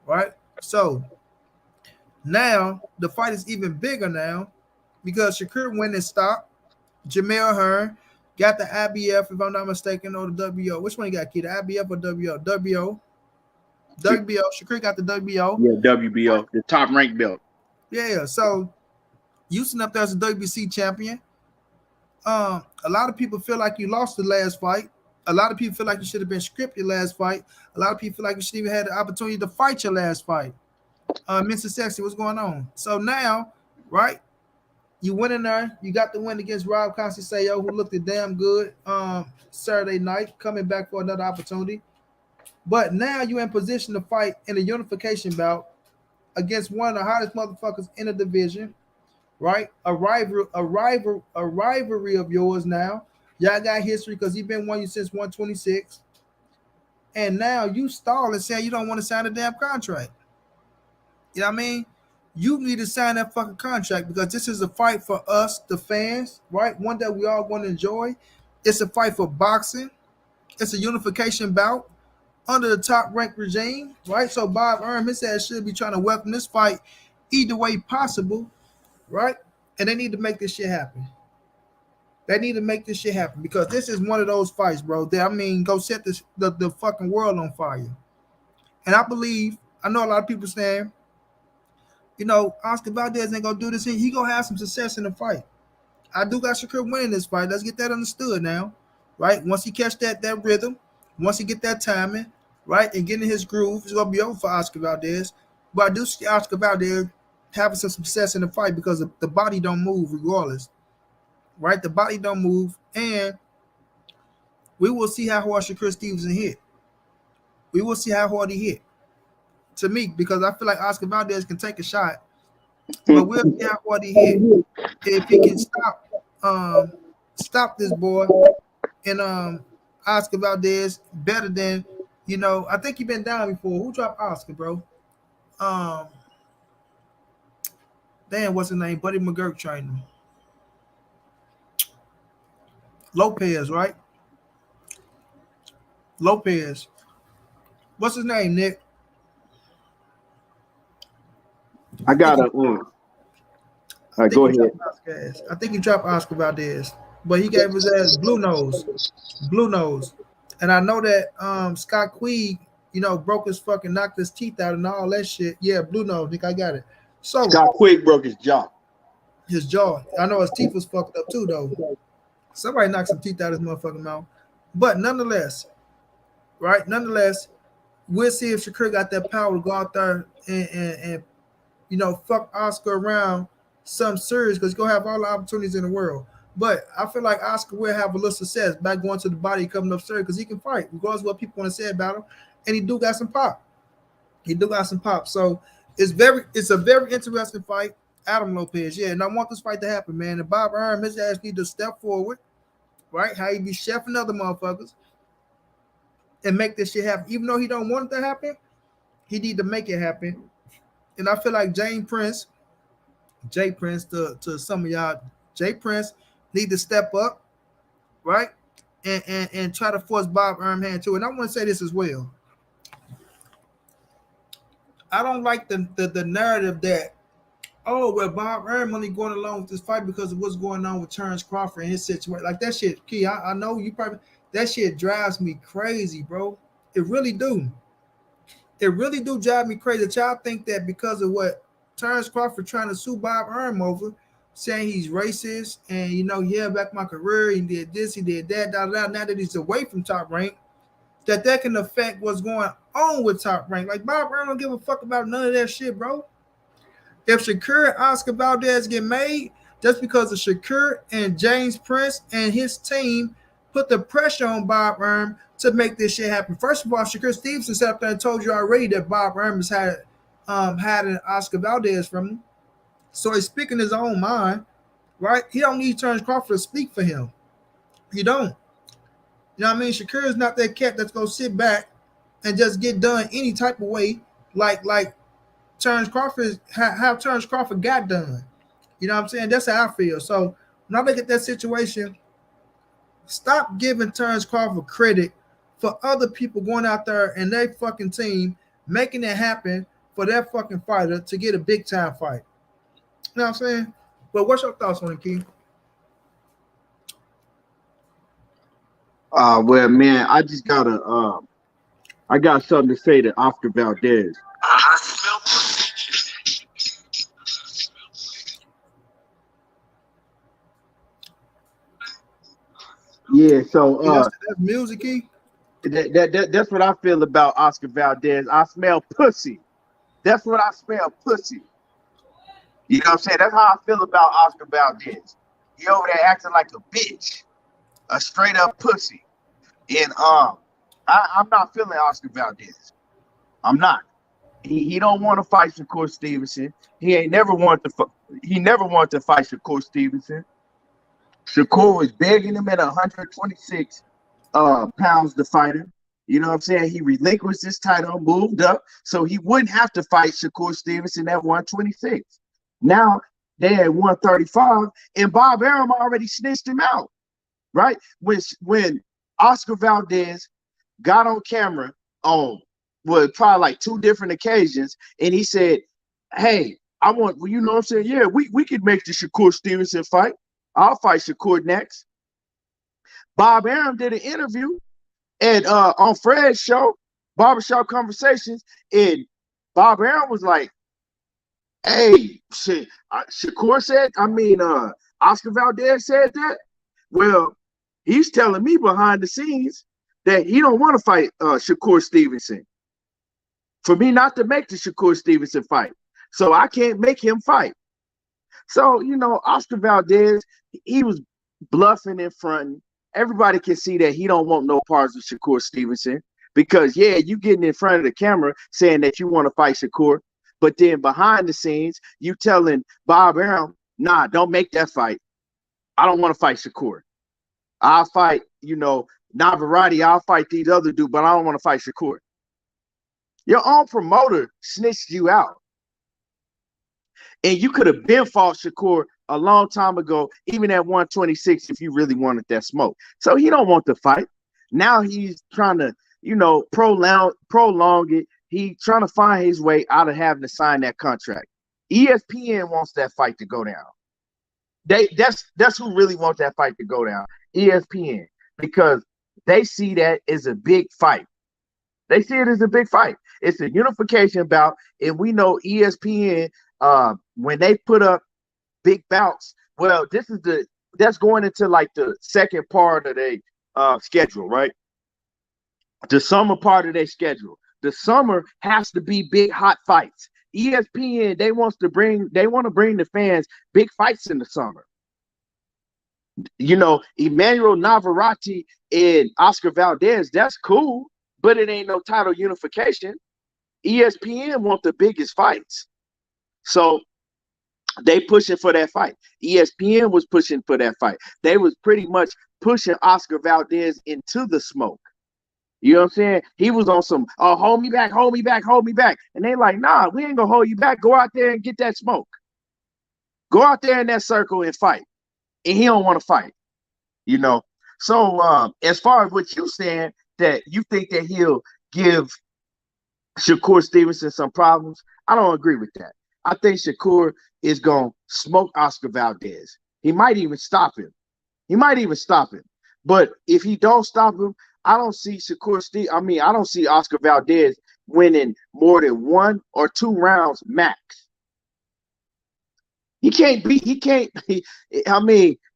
right? So now the fight is even bigger now because Shakur went and stopped. Jermall Hearn got the IBF, if I'm not mistaken, or the WO. Which one you got, Key? The IBF or WO? WO. Shakur got the WO. Yeah, WBO, the top ranked belt. Yeah, so you sitting up there as a WBC champion. A lot of people feel like you lost the last fight. A lot of people feel like you should have been scripted last fight. A lot of people feel like you should even had the opportunity to fight your last fight. Mr. Sexy, what's going on? So now, right, you went in there. You got the win against Rob Constancio, who looked damn good Saturday night, coming back for another opportunity. But now you're in position to fight in a unification bout against one of the hottest motherfuckers in the division, right? A rivalry of yours now. Y'all got history because he's been one you since 126. And now you stall and say you don't want to sign a damn contract. You know what I mean? You need to sign that fucking contract because this is a fight for us, the fans, right? One that we all want to enjoy. It's a fight for boxing. It's a unification bout under the top ranked regime, right? So Bob Arum, his ass should be trying to welcome this fight either way possible, right? And they need to make this shit happen. They need to make this shit happen because this is one of those fights, bro. That go set the fucking world on fire. And I know a lot of people saying, Oscar Valdez ain't gonna do this. He gonna have some success in the fight. I do got Shakur winning this fight. Let's get that understood now, right? Once he catch that rhythm, Once he get that timing, right, and get in his groove, it's gonna be over for Oscar Valdez. But I do see Oscar Valdez having some success in the fight because the body don't move regardless, right? The body don't move, and we will see how hard Shakur Stevenson hit. We will see how hard he hit. To me, because I feel like Oscar Valdez can take a shot, but we'll see how hard he hit if he can stop this boy and Oscar Valdez better than I think he been down before. Who dropped Oscar, bro? Um, Damn, what's his name? Buddy McGurk trained him. Lopez, right? Lopez. What's his name, Nick? I gotta. Go ahead. I think he dropped Oscar Valdez, but he gave his ass blue nose. And I know that Scott Queeg, broke his fucking, knocked his teeth out and all that shit. Yeah, blue nose, Nick, I got it. So Scott Queeg broke his jaw. His jaw. I know his teeth was fucked up too, though. Somebody knocked some teeth out of his motherfucking mouth. But nonetheless, right? Nonetheless, we'll see if Shakur got that power to go out there and fuck Oscar around some serious because he's gonna have all the opportunities in the world. But I feel like Oscar will have a little success by going to the body coming upstairs because he can fight, regardless of what people want to say about him. And he do got some pop. So it's a very interesting fight. Adam Lopez, yeah, and I want this fight to happen, man. And Bob Arum, his ass need to step forward, right? How he be chefing other motherfuckers and make this shit happen. Even though he don't want it to happen, he need to make it happen. And I feel like Jay Prince to some of y'all, Jay Prince need to step up, right? And try to force Bob Arum hand to it. And I want to say this as well. I don't like the narrative that Bob Arum only going along with this fight because of what's going on with Terrence Crawford and his situation. Like that shit, Key, I know you probably, that shit drives me crazy, bro. It really do. It really do drive me crazy. Y'all think that because of what Terrence Crawford trying to sue Bob Arum over, saying he's racist and he held back my career, he did this, he did that, now that he's away from Top Rank, that can affect what's going on with Top Rank. Like Bob Arum don't give a fuck about none of that shit, bro. If Shakur and Oscar Valdez get made, just because of Shakur and James Prince and his team put the pressure on Bob Arum to make this shit happen. First of all, Shakur Stevenson sat up there and told you already that Bob Arum has had an Oscar Valdez from him. So he's speaking his own mind, right? He don't need Terrence Crawford to speak for him. He don't. You know what I mean? Shakur is not that cat that's gonna sit back and just get done any type of way, like Terrence Crawford, how Terrence Crawford got done. You know what I'm saying? That's how I feel. So when I look at that situation, stop giving Terrence Crawford credit for other people going out there and their fucking team making it happen for that fucking fighter to get a big time fight. You know what I'm saying? But what's your thoughts on it, Keith? Well, man, I just gotta I got something to say to Oscar Valdez. Yeah, so that's music, Keith. That's what I feel about Oscar Valdez. I smell pussy. That's what I smell, pussy. You know what I'm saying? That's how I feel about Oscar Valdez. He over there acting like a bitch, a straight up pussy. And I'm not feeling Oscar Valdez. I'm not. He don't want to fight Shakur Stevenson. He never wanted to fight Shakur Stevenson. Shakur was begging him at 126 pounds to fight him. You know what I'm saying? He relinquished his title, moved up, so he wouldn't have to fight Shakur Stevenson at 126. Now they're at 135, and Bob Arum already snitched him out, right? When Oscar Valdez got on camera on probably like 2 different occasions, and he said, "Hey, I want," well, you know what I'm saying? Yeah, we could make the Shakur Stevenson fight. I'll fight Shakur next. Bob Arum did an interview and on Fred's show, Barbershop Conversations, and Bob Arum was like, "Hey, shit, Shakur said, Oscar Valdez said that." Well, he's telling me behind the scenes that he don't want to fight Shakur Stevenson. For me not to make the Shakur Stevenson fight. So I can't make him fight. So, Oscar Valdez, he was bluffing in front. Everybody can see that he don't want no parts of Shakur Stevenson because, yeah, you getting in front of the camera saying that you want to fight Shakur, but then behind the scenes, you telling Bob Arum, nah, don't make that fight. I don't want to fight Shakur. I'll fight, Navarrete. I'll fight these other dudes, but I don't want to fight Shakur. Your own promoter snitched you out. And you could have been fought Shakur a long time ago, even at 126, if you really wanted that smoke. So he don't want to fight. Now he's trying to, prolong it. He's trying to find his way out of having to sign that contract. ESPN wants that fight to go down. That's who really wants that fight to go down. ESPN, because they see that as a big fight. They see it as a big fight. It's a unification bout, and we know ESPN, when they put up big bouts, well, that's going into like the second part of their schedule, right? The summer part of their schedule. The summer has to be big hot fights. ESPN, they want to bring the fans big fights in the summer. Emmanuel Navarrete and Oscar Valdez, that's cool, but it ain't no title unification. ESPN want the biggest fights. So they pushing for that fight. ESPN was pushing for that fight. They was pretty much pushing Oscar Valdez into the smoke. You know what I'm saying? He was on some, hold me back, hold me back, hold me back. And they like, nah, we ain't gonna hold you back. Go out there and get that smoke. Go out there in that circle and fight. And he don't want to fight. So as far as what you're saying, that you think that he'll give Shakur Stevenson some problems, I don't agree with that. I think Shakur is going to smoke Oscar Valdez. He might even stop him. But if he don't stop him, I don't see I don't see Oscar Valdez winning more than 1 or 2 rounds max. He going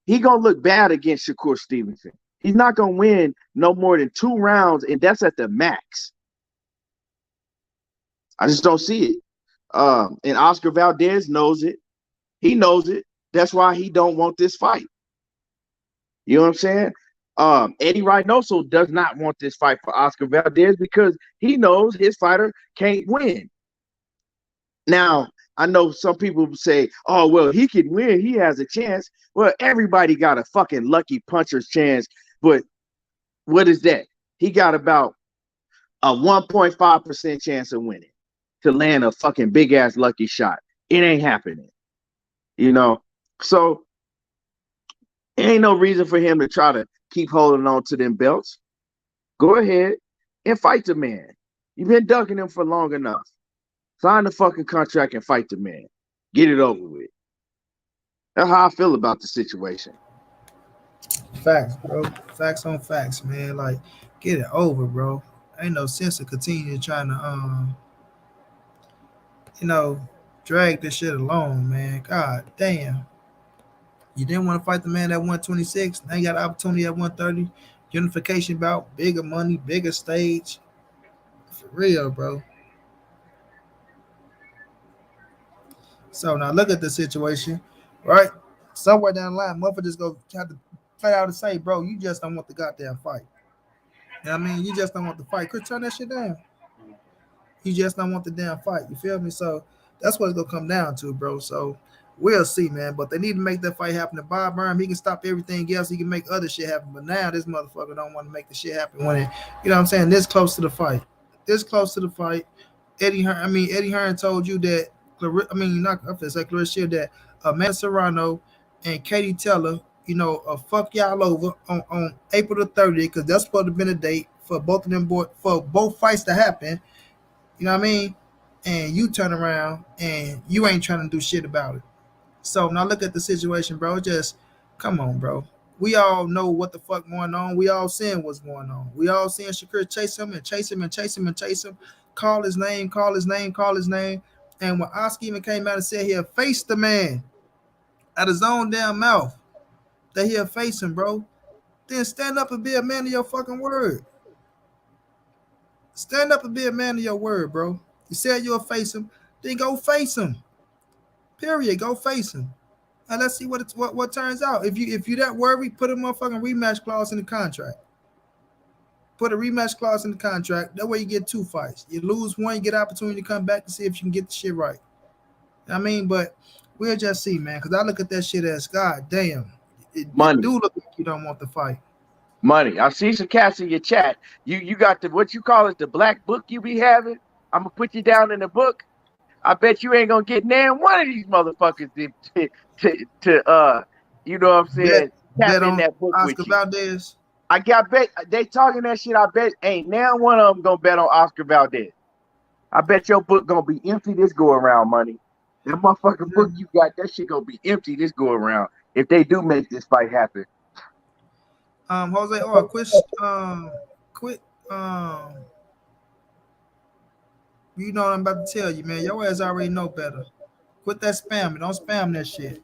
to look bad against Shakur Stevenson. He's not going to win no more than 2 rounds, and that's at the max. I just don't see it. And Oscar Valdez knows it. He knows it. That's why he don't want this fight. You know what I'm saying? Eddie Reynoso does not want this fight for Oscar Valdez because he knows his fighter can't win. Now, I know some people say, oh, well, he can win. He has a chance. Well, everybody got a fucking lucky puncher's chance. But what is that? He got about a 1.5% chance of winning to land a fucking big-ass lucky shot. It ain't happening. So it ain't no reason for him to try to keep holding on to them belts. Go ahead and fight the man. You've been ducking him for long enough. Sign the fucking contract and fight the man. Get it over with. That's how I feel about the situation. Facts, bro. Facts on facts, man. Like, get it over, bro. Ain't no sense of continuing trying to you know, drag this shit along, man. God damn. You didn't want to fight the man at 126. Now you got an opportunity at 130. Unification bout, bigger money, bigger stage. For real, bro. So now look at the situation, right? Somewhere down the line, motherfucker just go have to flat out and say, bro, you just don't want the goddamn fight. You know what I mean? You just don't want the fight. Chris, turn that shit down. You just don't want the damn fight. You feel me? So that's what it's gonna come down to, bro. So we'll see, man. But they need to make that fight happen. To Bob Burnham, he can stop everything else. He can make other shit happen. But now this motherfucker don't want to make the shit happen when it, you know what I'm saying? This close to the fight. This close to the fight. Eddie Hearn told you that. Not I'm gonna say Clarissa Shield that Amanda Serrano and Katie Taylor, fuck y'all over on April the 30th because that's supposed to have been a date for both of them for both fights to happen. You know what I mean? And you turn around and you ain't trying to do shit about it. So now look at the situation, bro. Just come on, bro. We all know what the fuck going on. We all seeing what's going on. We all seeing Shakur chase him and chase him and chase him and chase him. Call his name, call his name, call his name. And when Oscar even came out and said he'll face the man out of his own damn mouth, that he'll face him, bro, then stand up and be a man of your fucking word. Stand up and be a man of your word, bro. You said you'll face him, then go face him. Period. Go face him. And let's see what turns out. If you that worried, put a motherfucking rematch clause in the contract. Put a rematch clause in the contract. That way you get 2 fights. You lose one, you get opportunity to come back to see if you can get the shit right. I mean, but we'll just see, man. Because I look at that shit as, God damn, it Money. do look like you don't want the fight. Money. I see some cats in your chat. You got the what you call it, the black book you be having. I'm gonna put you down in the book. I bet you ain't gonna get nan one of these motherfuckers to you know what I'm Bet saying, bet tap in on that book with Oscar you. Valdez. I got bet they talking that shit. I bet ain't now one of them gonna bet on Oscar Valdez. I bet your book gonna be empty this go around, money. That motherfucking book you got, that shit gonna be empty this go around if they do make this fight happen. Jose, quit. Um, you know what I'm about to tell you, man. Your ass already know better. Quit that spamming. Don't spam that shit.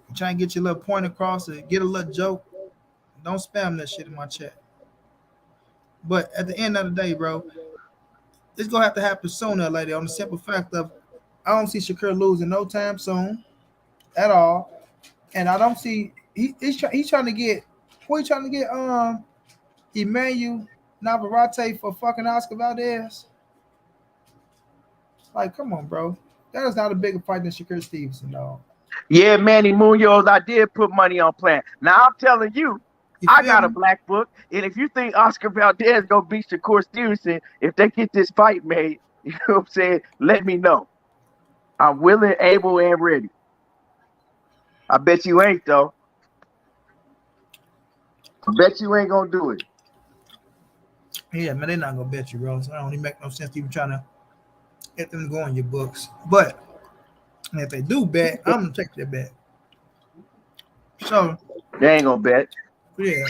You trying to get your little point across or get a little joke. Don't spam that shit in my chat. But at the end of the day, bro, it's gonna have to happen sooner or later. On the simple fact of, I don't see Shakur losing no time soon at all, and I don't see he's trying to get who he trying to get Emmanuel Navarrete for fucking Oscar Valdez. Like, come on, bro. That is not a bigger fight than Shakur Stevenson, dog. Yeah, Manny Munoz, I did put money on plan. Now I'm telling you, You I feel got a me? black book, and if you think Oscar Valdez gonna beat Shakur Stevenson, if they get this fight made, you know what I'm saying? Let me know. I'm willing, able, and ready. I bet you ain't though. I bet you ain't gonna do it. Yeah, man, they're not gonna bet you, bro. So it don't even make no sense even trying to get them to go on your books. But if they do bet, I'm gonna take that bet. So They ain't gonna bet. yeah.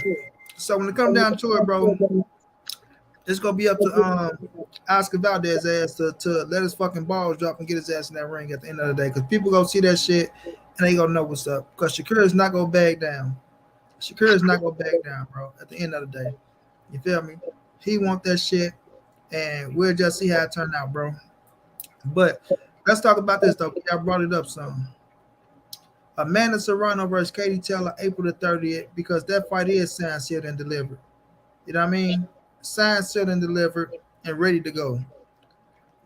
So when it comes down to it, bro, it's gonna be up to Oscar Valdez ass to let his fucking balls drop and get his ass in that ring at the end of the day. Because people gonna see that shit and they gonna know what's up. Because Shakur is not gonna back down. Shakur is not gonna back down, bro. At the end of the day, you feel me? He want that shit, and we'll just see how it turn out, bro. But let's talk about this though. I brought it up some. Amanda Serrano versus Katie Taylor, April the 30th, because that fight is signed, sealed, and delivered. You know what I mean? Signed, sealed, and delivered, and ready to go.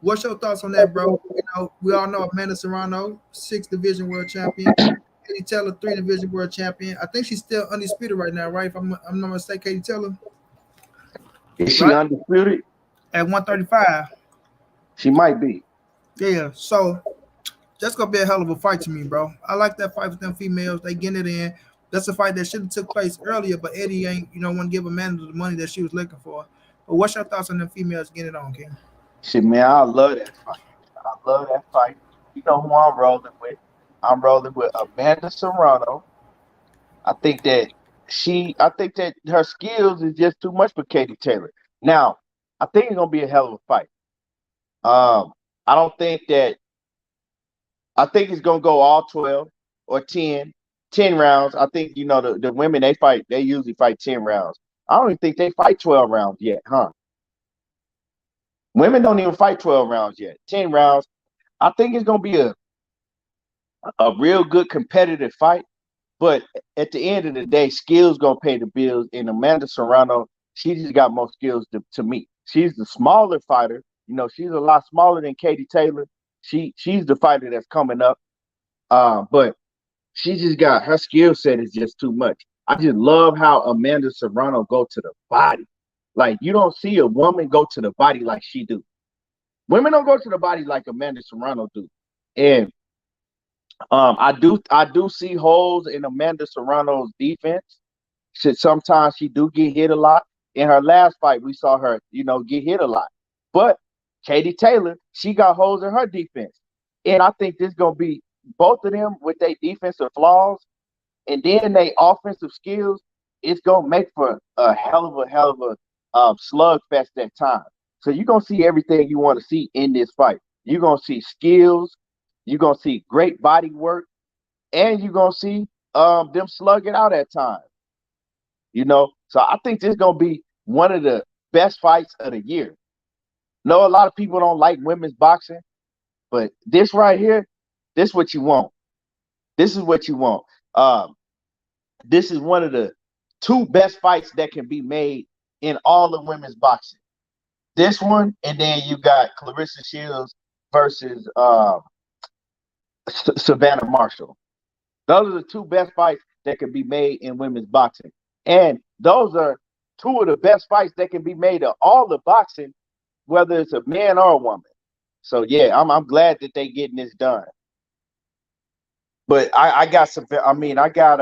What's your thoughts on that, bro? You know, we all know Amanda Serrano, 6 division world champion. Katie Taylor, 3 division world champion. I think she's still undisputed right now, right? If I'm not mistaken, Katie Taylor, Is she right? undisputed? At 135. She might be. Yeah. So that's gonna be a hell of a fight to me, bro. I like that fight with them females. They getting it in. That's a fight that should have took place earlier, but Eddie ain't, want to give Amanda the money that she was looking for. But what's your thoughts on them females getting it on, King? Shit, man, I love that fight. I love that fight. You know who I'm rolling with? I'm rolling with Amanda Serrano. I think that her skills is just too much for Katie Taylor. Now, I think it's gonna be a hell of a fight. Um, I don't think that I think it's gonna go all 12 or 10 rounds. I think the women they usually fight 10 rounds. I don't even think they fight 12 rounds yet, huh? Women don't even fight 12 rounds yet. 10 rounds. I think it's gonna be a real good competitive fight. But at the end of the day, skills gonna pay the bills. And Amanda Serrano, she just got more skills to meet. She's the smaller fighter. She's a lot smaller than Katie Taylor. She's the fighter that's coming up. But she just got her skill set is just too much. I just love how Amanda Serrano go to the body. Like you don't see a woman go to the body like she do. Women don't go to the body like Amanda Serrano do. And I do see holes in Amanda Serrano's defense. Sometimes she do get hit a lot. In her last fight, we saw her, get hit a lot. But Katie Taylor, she got holes in her defense. And I think this gonna be both of them with their defensive flaws and then they offensive skills, it's gonna make for a hell of a slugfest at times. So you're gonna see everything you want to see in this fight. You're gonna see skills, you're gonna see great body work, and you're gonna see them slug it out at times. So I think this is gonna be one of the best fights of the year. know a lot of people don't like women's boxing, but this right here, this what you want. This is what you want. Um, this is one of the two best fights that can be made in all of women's boxing. This one, and then you got Clarissa Shields versus Savannah Marshall. Those are the two best fights that can be made in women's boxing. And those are two of the best fights that can be made of all the boxing, whether it's a man or a woman. So yeah, I'm glad that they getting this done. But I got some. I mean, I got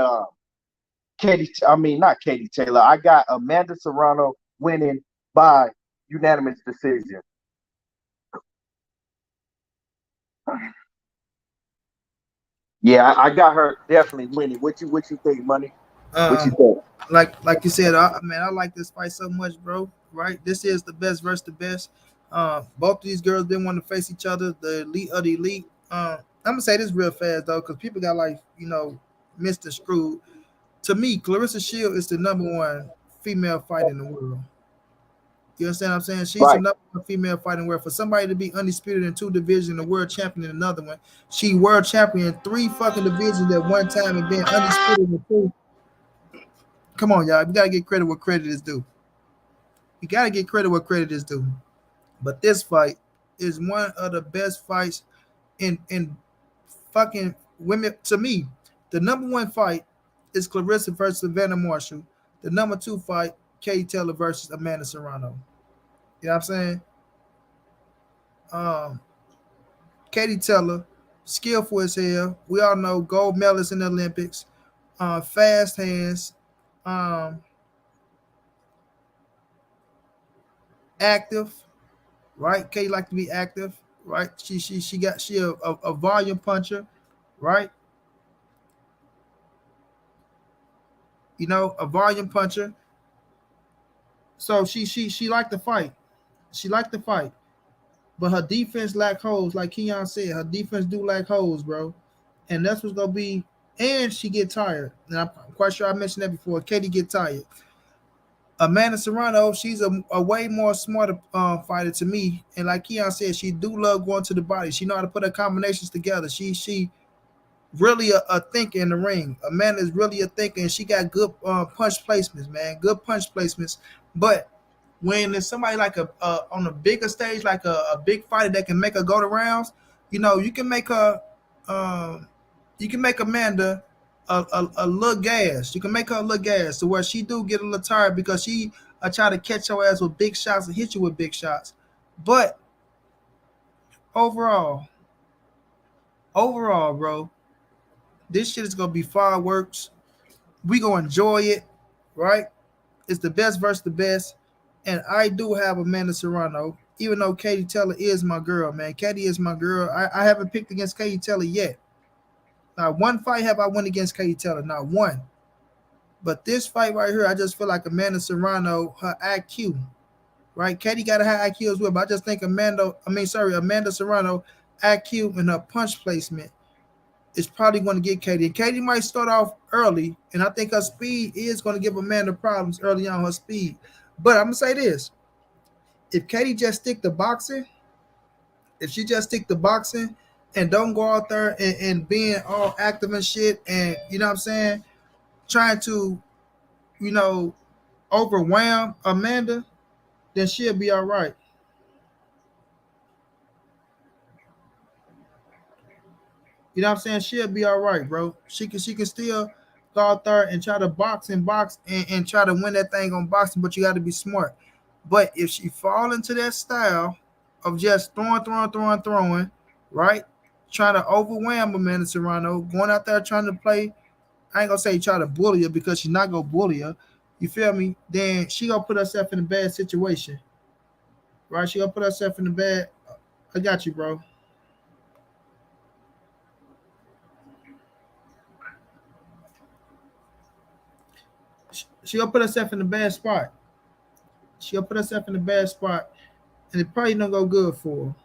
Katie. I mean, not Katie Taylor. I got Amanda Serrano winning by unanimous decision. Yeah, I got her definitely winning. What you think, money? What you Um, think? like you said, man, I like this fight so much, bro. Right, this is the best versus the best. Both of these girls didn't want to face each other. The elite of the elite. I'm gonna say this real fast though, because people got like Mr. Screwed. To me, Clarissa Shield is the number one female fight in the world. You understand what I'm saying? She's the Right. number one female fighting world. For somebody to be undisputed in two divisions, a world champion in another one, she world champion in three fucking divisions at one time and being undisputed in two. Come on, y'all. You gotta get credit where credit is due. You gotta get credit where credit is due. But this fight is one of the best fights in fucking women. To me, the number one fight is Clarissa versus Savannah Marshall. The number two fight, Katie Taylor versus Amanda Serrano. You know what I'm saying? Um, Katie Taylor, skillful as hell. We all know gold medalist in the Olympics. Fast hands. Um, Active. Right? Katie like to be active. Right? She a volume puncher. Right? A volume puncher. So she liked to fight. She liked to fight. But her defense lack holes, like Keon said. Her defense do lack holes, bro. And that's what's gonna be. And she get tired. And I'm quite sure I mentioned that before. Katie get tired. Amanda Serrano, she's a way more smarter fighter to me. And like Keon said, she do love going to the body. She know how to put her combinations together. She really a thinker in the ring. Amanda is really a thinker, and she got good punch placements, man. Good punch placements. But when there's somebody like a on a bigger stage, like a big fighter that can make her go to rounds, you can make her, um, you can make Amanda a little gas. You can make her a little gas to where she do get a little tired because she try to catch your ass with big shots and hit you with big shots. But overall, bro, this shit is gonna be fireworks. We gonna enjoy it, right? It's the best versus the best. And I do have Amanda Serrano, even though Katie Taylor is my girl, man. Katie is my girl. I haven't picked against Katie Taylor yet. Not one fight have I won against Katie Taylor, not one. But this fight right here, I just feel like Amanda Serrano, her IQ, right? Katie got a high IQ as well, but I just think Amanda Serrano, IQ and her punch placement is probably going to get Katie. And Katie might start off early, and I think her speed is going to give Amanda problems early on, her speed. But I'm going to say this. If Katie just stick to boxing, if she just stick to boxing and don't go out there and being all active and shit and, you know what I'm saying, trying to, you know, overwhelm Amanda, then she'll be all right. You know what I'm saying? She'll be all right, bro. She can still go out there and try to box and try to win that thing on boxing, but you got to be smart. But if she fall into that style of just throwing, right? Trying to overwhelm Amanda Serrano, going out there trying to play. I ain't gonna say try to bully her because she's not gonna bully her. You feel me? Then she gonna put herself in a bad situation, right? She gonna put herself in a bad. I got you, bro. She gonna put herself in a bad spot. She'll put herself in a bad spot, and it probably don't go good for her.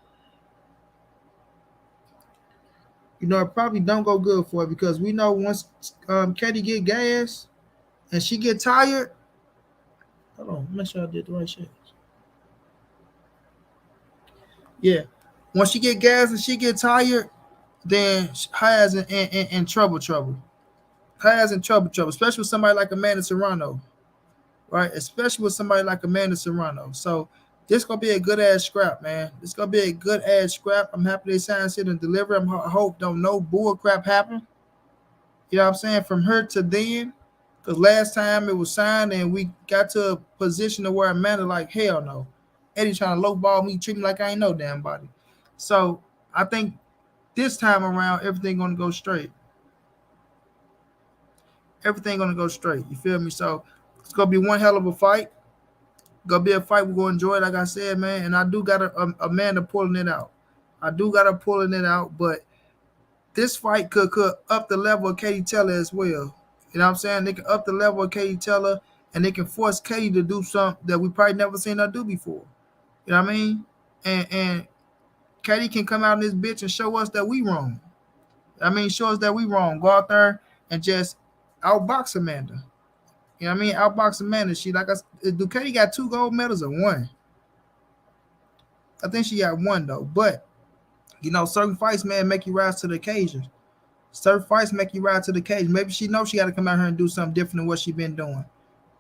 It probably don't go good for her because we know once Katie get gas and she get tired. Hold on, make sure I did the right shit. Yeah. Once she get gas and she get tired, then her ass in trouble, trouble. Her ass in trouble, especially with somebody like Amanda Serrano, right? Especially with somebody like Amanda Serrano. So this gonna be a good ass scrap, man. This gonna be a good ass scrap. I'm happy they signed it and deliver. I hope don't no bull crap happen. You know what I'm saying? From her to then, because last time it was signed and we got to a position to where Amanda like hell no, Eddie trying to lowball me, treat me like I ain't no damn body. So I think this time around everything gonna go straight. Everything gonna go straight. You feel me? So it's gonna be one hell of a fight. Gonna be a fight we're gonna enjoy, like I said, man. And I do got Amanda pulling it out. I do got her pulling it out, but this fight could up the level of Katie Taylor as well. You know what I'm saying? They can up the level of Katie Taylor and they can force Katie to do something that we probably never seen her do before. You know what I mean? And Katie can come out in this bitch and show us that we wrong. I mean, show us that we wrong. Go out there and just outbox Amanda. You know what I mean? Outbox Amanda. She like us. Do Katie got 2 gold medals or one? I think she got one though. But certain fights, man, make you rise to the occasion. Certain fights make you rise to the occasion. Maybe she knows she got to come out here and do something different than what she been doing.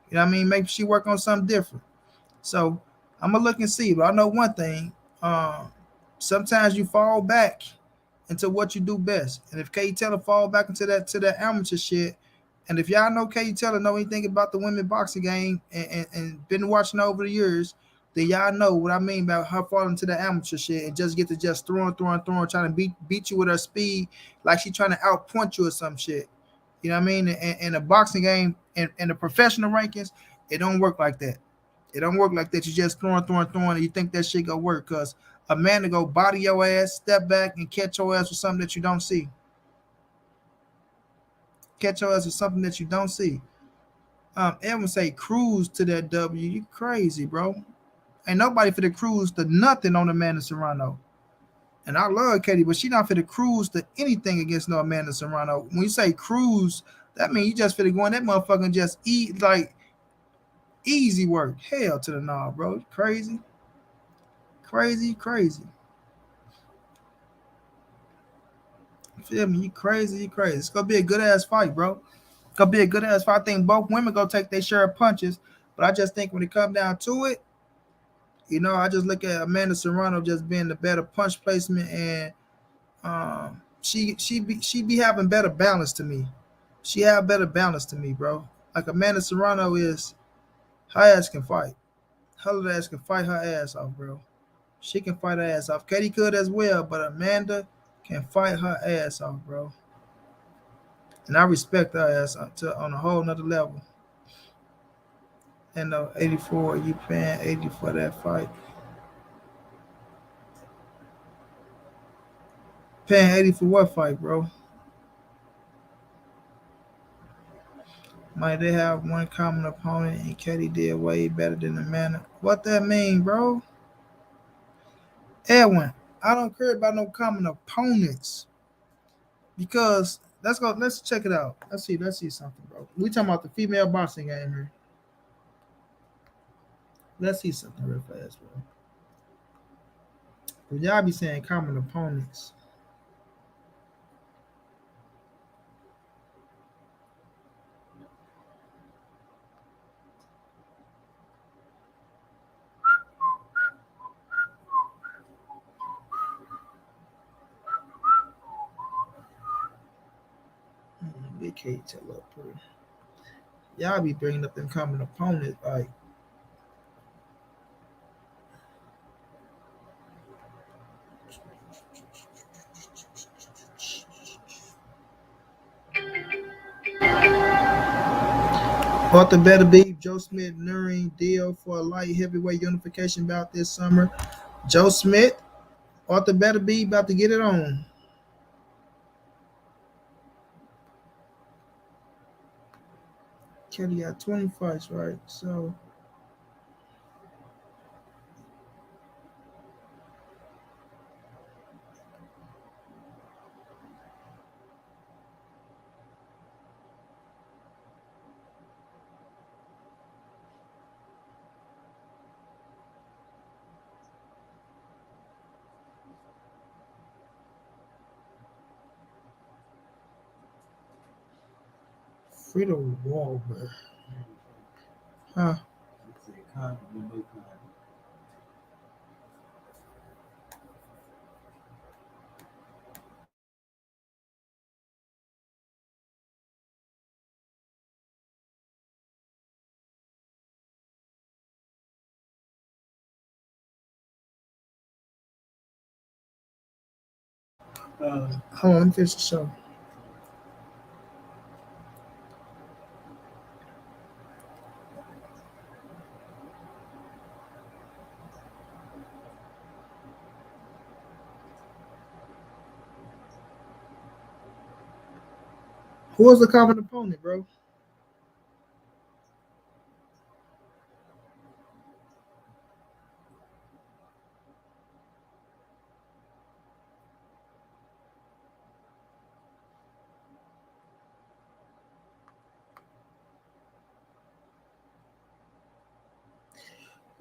You know what I mean? Maybe she work on something different. So I'm gonna look and see. But I know one thing. Sometimes you fall back into what you do best. And if Katie Taylor fall back into that amateur shit, and if y'all know Katie Taylor know anything about the women boxing game and been watching over the years, then y'all know what I mean about her falling into the amateur shit and just get to just throwing, trying to beat you with her speed, like she trying to outpoint you or some shit. You know what I mean? And the boxing game and the professional rankings, it don't work like that. It don't work like that. You just throwing, and you think that shit gonna work because a man to go body your ass, step back, and catch your ass with something that you don't see. Catch your ass with something that you don't see. Everyone say cruise to that W. You crazy, bro. Ain't nobody for the cruise to nothing on Amanda Serrano. And I love Katie, but she not for the cruise to anything against no Amanda Serrano. When you say cruise, that means you just for to go in that motherfucker and just eat like easy work. Hell to the knob, bro. Crazy. Crazy, crazy. You feel me? You crazy, you crazy. It's gonna be a good ass fight, bro. It's gonna be a good ass fight. I think both women gonna take their share of punches, but I just think when it come down to it, I just look at Amanda Serrano just being the better punch placement, and she be having better balance to me. She have better balance to me, bro. Like Amanda Serrano is, her ass can fight. Her ass can fight her ass off, bro. She can fight her ass off. Katie could as well, but Amanda can fight her ass off, bro. And I respect her ass on a whole nother level. And 84, you paying 80 for that fight. Paying 80 for what fight, bro? Might they have one common opponent and Katie did way better than Amanda? What that mean, bro? Edwin, I don't care about no common opponents because let's check it out. Let's see something, bro. We talking about the female boxing game here. Let's see something real fast, bro. But y'all be saying common opponents. Big K tell up here. Y'all be bringing up them common opponents like Arthur Better Beef, Joe Smith, Nuring deal for a light heavyweight unification bout this summer. Joe Smith, Arthur Better Be about to get it on. Kelly got 20 fights, right? So Frida Wahlberg. Huh? Hold on, let me finish the show. Who was the common opponent, bro?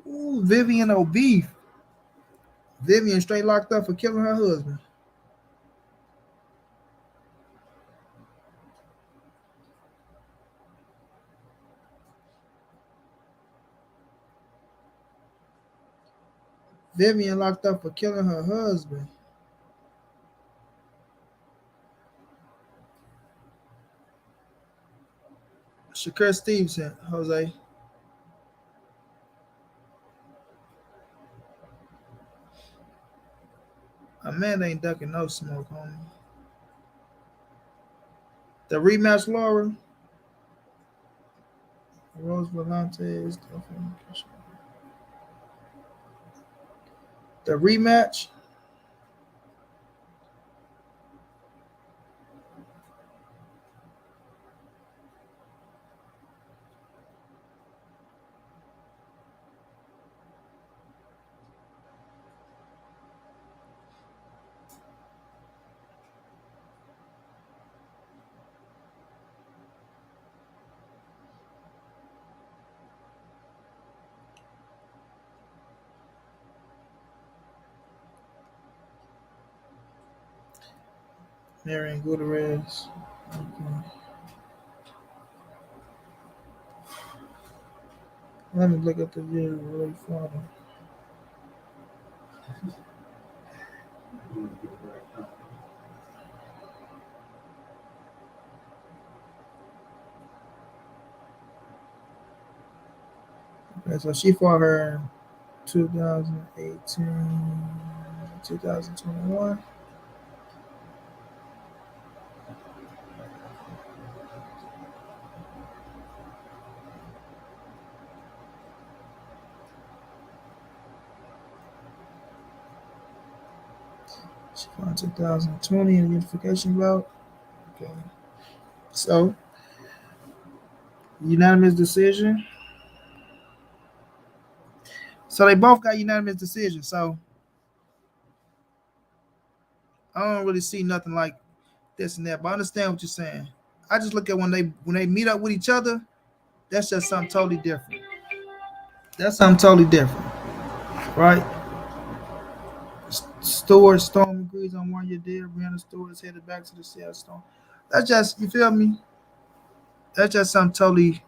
Ooh, Vivian O'Beef. Vivian straight locked up for killing her husband. Vivian locked up for killing her husband. Shakur Stevenson, Jose. A man ain't ducking no smoke, homie. The rematch, Laura. Rose Volante is the rematch. Marion Gutierrez. Okay. Let me look at the video really father. Okay, so she fought her in 2018, 2021. She fought in 2020 in the unification bout. Okay. So, unanimous decision. So they both got unanimous decision. So I don't really see nothing like this and that, but I understand what you're saying. I just look at when they meet up with each other, that's just something totally different. That's something totally different, right? Stewart Storm agrees on 1 year deal. Brianna Stewart is headed back to the Seattle Storm. That's just you feel me? That's just something totally.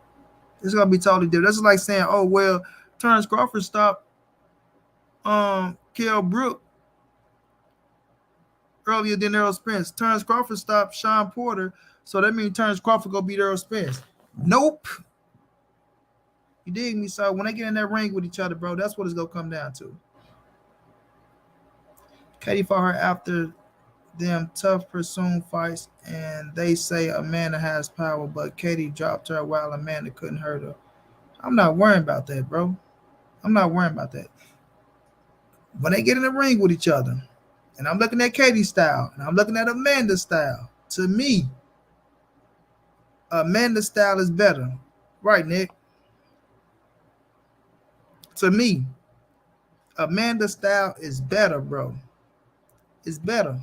It's gonna be totally different. That's like saying, oh well, Terrence Crawford stopped Kell Brook earlier than Errol Spence. Terrence Crawford stopped Sean Porter, so that means Terrence Crawford gonna beat Errol Spence. Nope. You dig me? So when they get in that ring with each other, bro, that's what it's gonna come down to. Katie fought her after them tough pursuing fights, and they say Amanda has power, but Katie dropped her while Amanda couldn't hurt her. I'm not worrying about that, bro. I'm not worrying about that. When they get in the ring with each other, and I'm looking at Katie's style, and I'm looking at Amanda's style, to me, Amanda's style is better. Right, Nick? To me, Amanda's style is better, bro. It's better.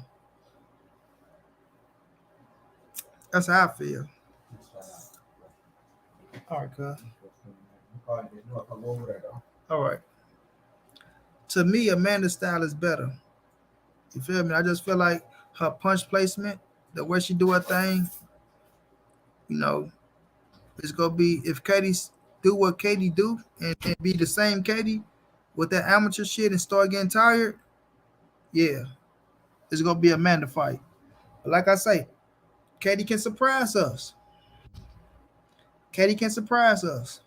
That's how I feel. All right, cuz. All right. To me, Amanda's style is better. You feel me? I just feel like her punch placement, the way she do her thing, you know, It's gonna be if Katie do what Katie do and be the same Katie with that amateur shit and start getting tired. Yeah, it's gonna be a man to fight. But like I say, Katie can surprise us. Katie can surprise us.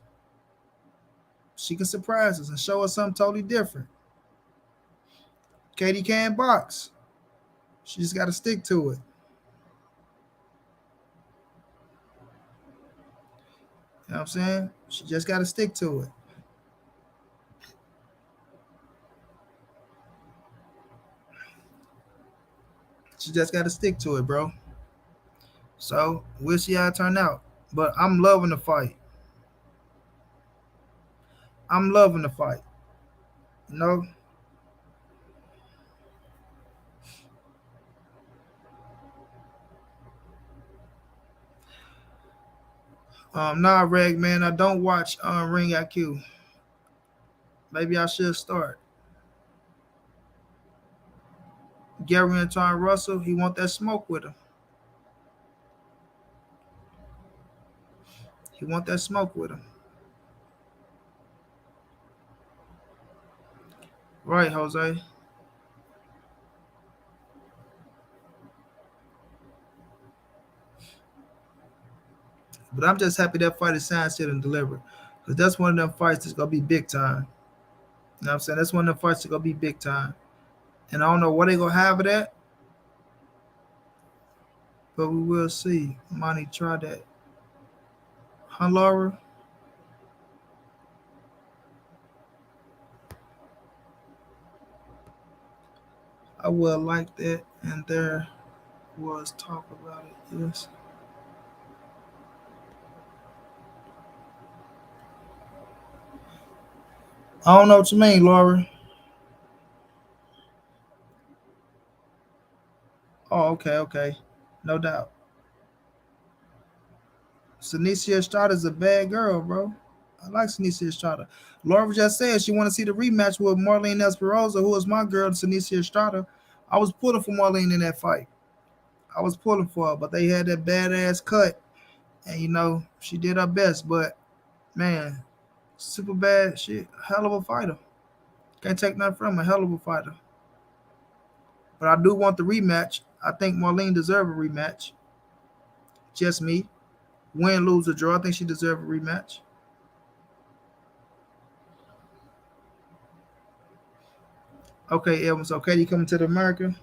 She can surprise us and show us something totally different. Katie can box. She just got to stick to it. You know what I'm saying? She just got to stick to it. She just got to stick to it, bro. So we'll see how it turn out. But I'm loving the fight. I'm loving the fight. You know, nah, Reg, man, I don't watch Ring IQ. Maybe I should start. Gary and Tom Russell, he want that smoke with him. He want that smoke with him. Right, Jose. But I'm just happy that fight is signed, shit, and delivered. Because that's one of them fights that's going to be big time. You know what I'm saying? That's one of them fights that's going to be big time. And I don't know what they going to have it at, but we will see. Monty, try that. Huh, Laura? I would like that. And there was talk about it. Yes. I don't know what you mean, Laura. Oh, okay, okay. No doubt. Sanicia Estrada is a bad girl, bro. I like Sanicia Estrada. Laura just said she want to see the rematch with Marlene Esperosa, who is my girl, Sanicia Estrada. I was pulling for Marlene in that fight. I was pulling for her, but they had that badass cut, and she did her best. But man, super bad shit. Hell of a fighter. Can't take nothing from a hell of a fighter. But I do want the rematch. I think Marlene deserves a rematch. Just me. Win, lose, or draw. I think she deserves a rematch. Okay, Evan. So Katie coming to the America.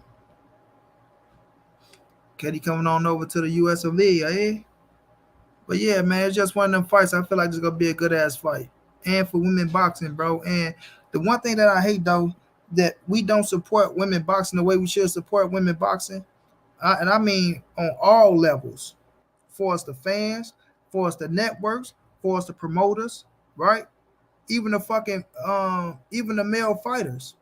Katie coming on over to the US of A, eh? But yeah, man, it's just one of them fights. I feel like it's gonna be a good ass fight. And for women boxing, bro. And the one thing that I hate though, that we don't support women boxing the way we should support women boxing. And I mean on all levels. For us the fans, for us the networks, for us the promoters, right? Even the fucking even the male fighters.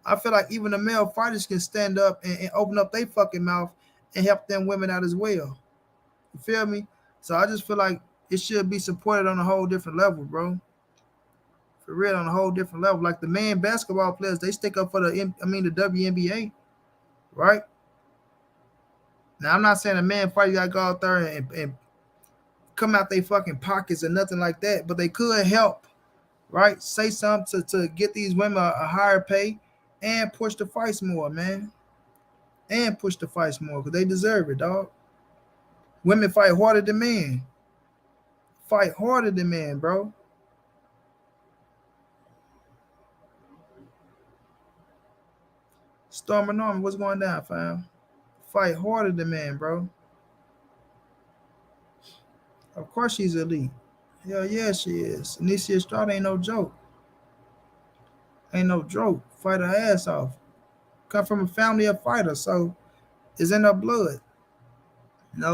I feel like even the male fighters can stand up and open up their fucking mouth and help them women out as well. You feel me? So I just feel like it should be supported on a whole different level, bro. For real, on a whole different level. Like the man basketball players, they stick up for the WNBA, right? Now I'm not saying a man fight got to go out there and come out their fucking pockets or nothing like that, but they could help, right? Say something to get these women a higher pay and push the fights more, man. And push the fights more because they deserve it, dog. Women fight harder than men. Fight harder than men, bro. Storm and Norman, what's going down, fam? Fight harder than men, bro. Of course she's elite. Hell yeah, she is. Anicia Estrada ain't no joke. Ain't no joke. Fight her ass off. Come from a family of fighters, so it's in her blood.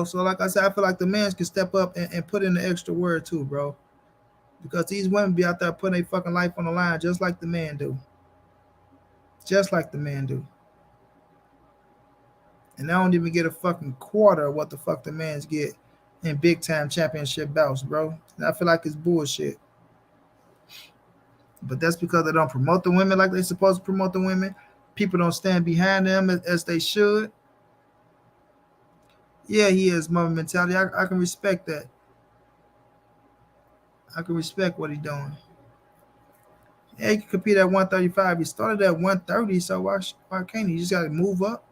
So like I said, I feel like the men can step up and put in the extra word too, bro. Because these women be out there putting their fucking life on the line just like the men do. Just like the men do. And I don't even get a fucking quarter of what the fuck the mans get in big time championship bouts, bro. And I feel like it's bullshit. But that's because they don't promote the women like they supposed to promote the women. People don't stand behind them as they should. Yeah, he is mother mentality. I can respect that. I can respect what he's doing. Yeah, he can compete at 135. He started at 130, so why can't he? He just got to move up.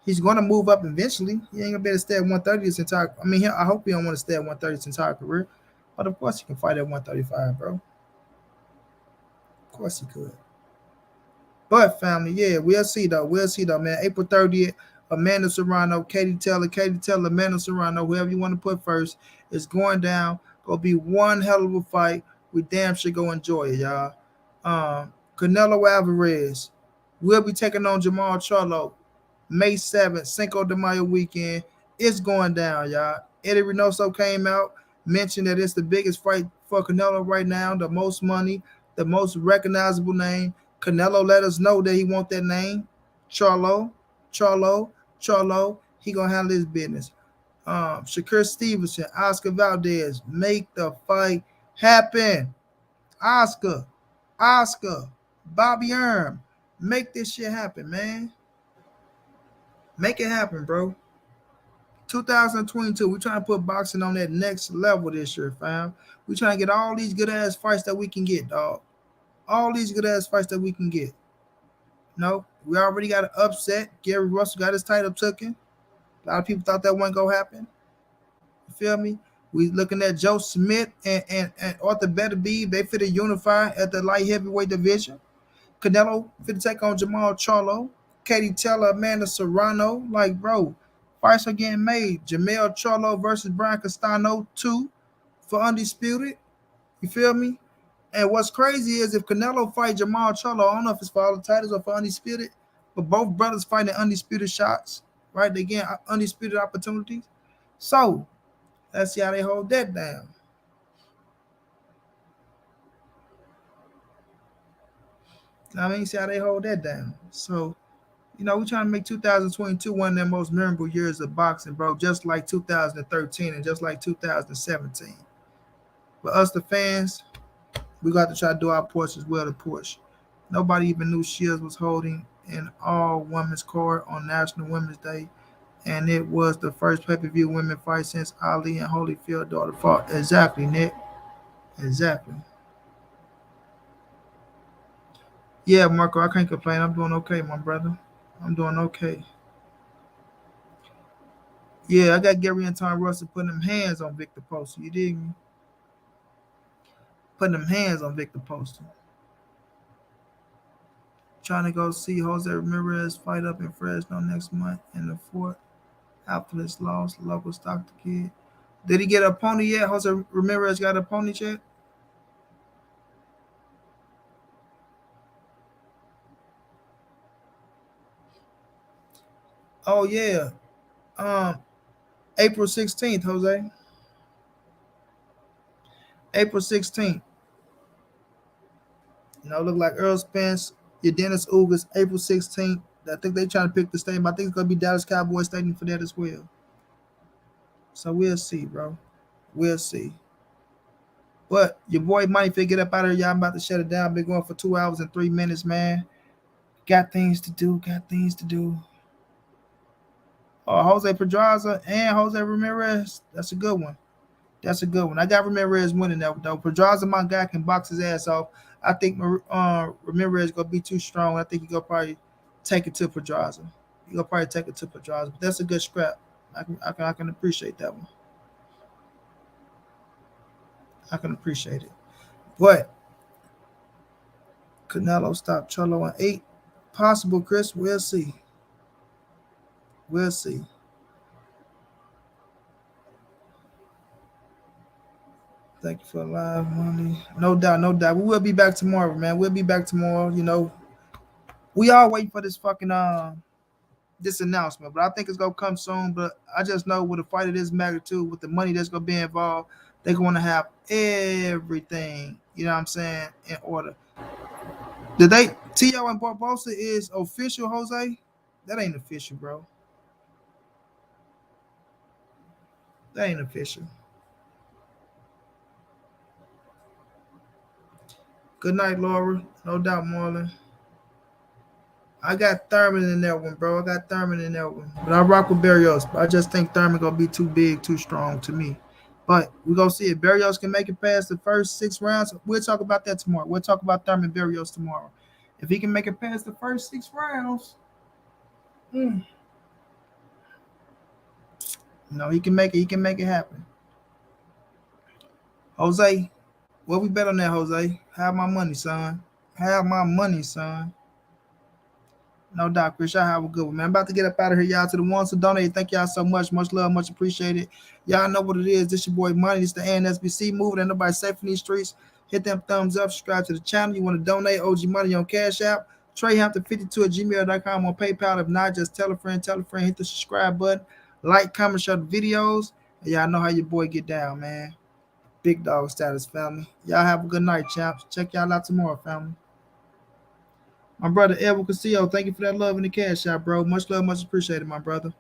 He's going to move up eventually. He ain't gonna be able to stay at 130 his entire. I mean, I hope he don't want to stay at 130 his entire career, but of course he can fight at 135, bro. Of course he could. But family, yeah, we'll see though. We'll see though, man. April 30th, Amanda Serrano, Katie Taylor, Amanda Serrano, whoever you want to put first, is going down. Gonna be one hell of a fight. We damn sure go enjoy it, y'all. Canelo Alvarez will be taking on Jermall Charlo May 7th, Cinco de Mayo weekend. It's going down, y'all. Eddie Reynoso came out, mentioned that it's the biggest fight for Canelo right now, the most money, the most recognizable name. Canelo let us know that he want that name. Charlo, Charlo, Charlo. He gonna handle his business. Shakur Stevenson, Oscar Valdez, make the fight happen. Oscar, Oscar, Bobby Erm, make this shit happen, man. Make it happen, bro. 2022, we trying to put boxing on that next level this year, fam. We trying to get all these good ass fights that we can get, dog. All these good ass fights that we can get. No, we already got an upset. Gary Russell got his title taken. A lot of people thought that wasn't gonna happen. You feel me? We looking at Joe Smith and Arthur Beterbiev. They fit to unify at the light heavyweight division. Canelo fit to take on Jermall Charlo. Katie Taylor, Amanda Serrano. Like, bro, fights are getting made. Jermall Charlo versus Brian Castano 2 for undisputed. You feel me? And what's crazy is if Canelo fight Jermall Charlo, I don't know if it's for all the titles or for undisputed, but both brothers fighting undisputed shots, right? They get undisputed opportunities. So let's see how they hold that down. I mean, see how they hold that down. So, we're trying to make 2022 one of the most memorable years of boxing, bro, just like 2013 and just like 2017. But us, the fans, we got to try to do our push as well to push. Nobody even knew Shields was holding an all women's card on National Women's Day, and it was the first pay-per-view women fight since Ali and Holyfield daughter fought. Exactly, Nick. Exactly. Yeah, Marco, I can't complain. I'm doing okay, my brother. I'm doing okay. Yeah, I got Gary and Tom Russell putting them hands on Victor Poster. You dig me? Putting them hands on Victor Poster. Trying to go see Jose Ramirez fight up in Fresno next month in the fort after this loss. Local Stockton kid. Did he get a pony yet? Jose Ramirez got a pony yet? Oh yeah. Um, April 16th, Jose. April 16th. Look like Earl Spence, your Dennis Ugas, April 16th. I think they trying to pick the stadium. I think it's gonna be Dallas Cowboys Stadium for that as well. So we'll see, bro. We'll see. But your boy Money Fit get up out of here, y'all. I'm about to shut it down. Been going for 2 hours and 3 minutes, man. Got things to do. Got things to do. Jose Pedraza and Jose Ramirez. That's a good one. That's a good one. I got Ramirez winning that though. Pedraza, my guy, can box his ass off. I think Ramirez gonna be too strong. I think he gonna probably take it to Pedraza. He gonna probably take it to Pedraza. But that's a good scrap. I can appreciate that one. I can appreciate it. But Canelo stopped Charlo on 8. Possible, Chris. We'll see. We'll see. Thank you for live money. No doubt, no doubt. We will be back tomorrow, man. We'll be back tomorrow. We all wait for this fucking this announcement, but I think it's gonna come soon. But I just know with a fight of this magnitude, with the money that's gonna be involved, they're gonna have everything. You know what I'm saying? In order. Did they T.O. and Barbosa is official, Jose? That ain't official, bro. That ain't official. Good night, Laura. No doubt, Marlon. I got Thurman in that one, bro. I got Thurman in that one. But I rock with Barrios. But I just think Thurman gonna be too big, too strong to me. But we're gonna see if Barrios can make it past the first 6 rounds. We'll talk about that tomorrow. We'll talk about Thurman Barrios tomorrow. If he can make it past the first 6 rounds, mm, he can make it. He can make it happen. Jose, what we bet on that, Jose? Have my money, son. Have my money, son. No doubt, Chris. Y'all have a good one, man. I'm about to get up out of here, y'all. To the ones who donate, thank y'all so much. Much love, much appreciated. Y'all know what it is. This your boy Money. This the ANSBC moving. Ain't nobody safe in these streets. Hit them thumbs up. Subscribe to the channel. You want to donate OG Money on Cash App. TreyHampton52 at gmail.com on PayPal. If not, just tell a friend. Tell a friend. Hit the subscribe button. Like, comment, share the videos. And y'all know how your boy get down, man. Big dog status, family. Y'all have a good night, champs. Check y'all out tomorrow, family. My brother Edward Castillo, thank you for that love in the cash out, bro. Much love, much appreciated, my brother.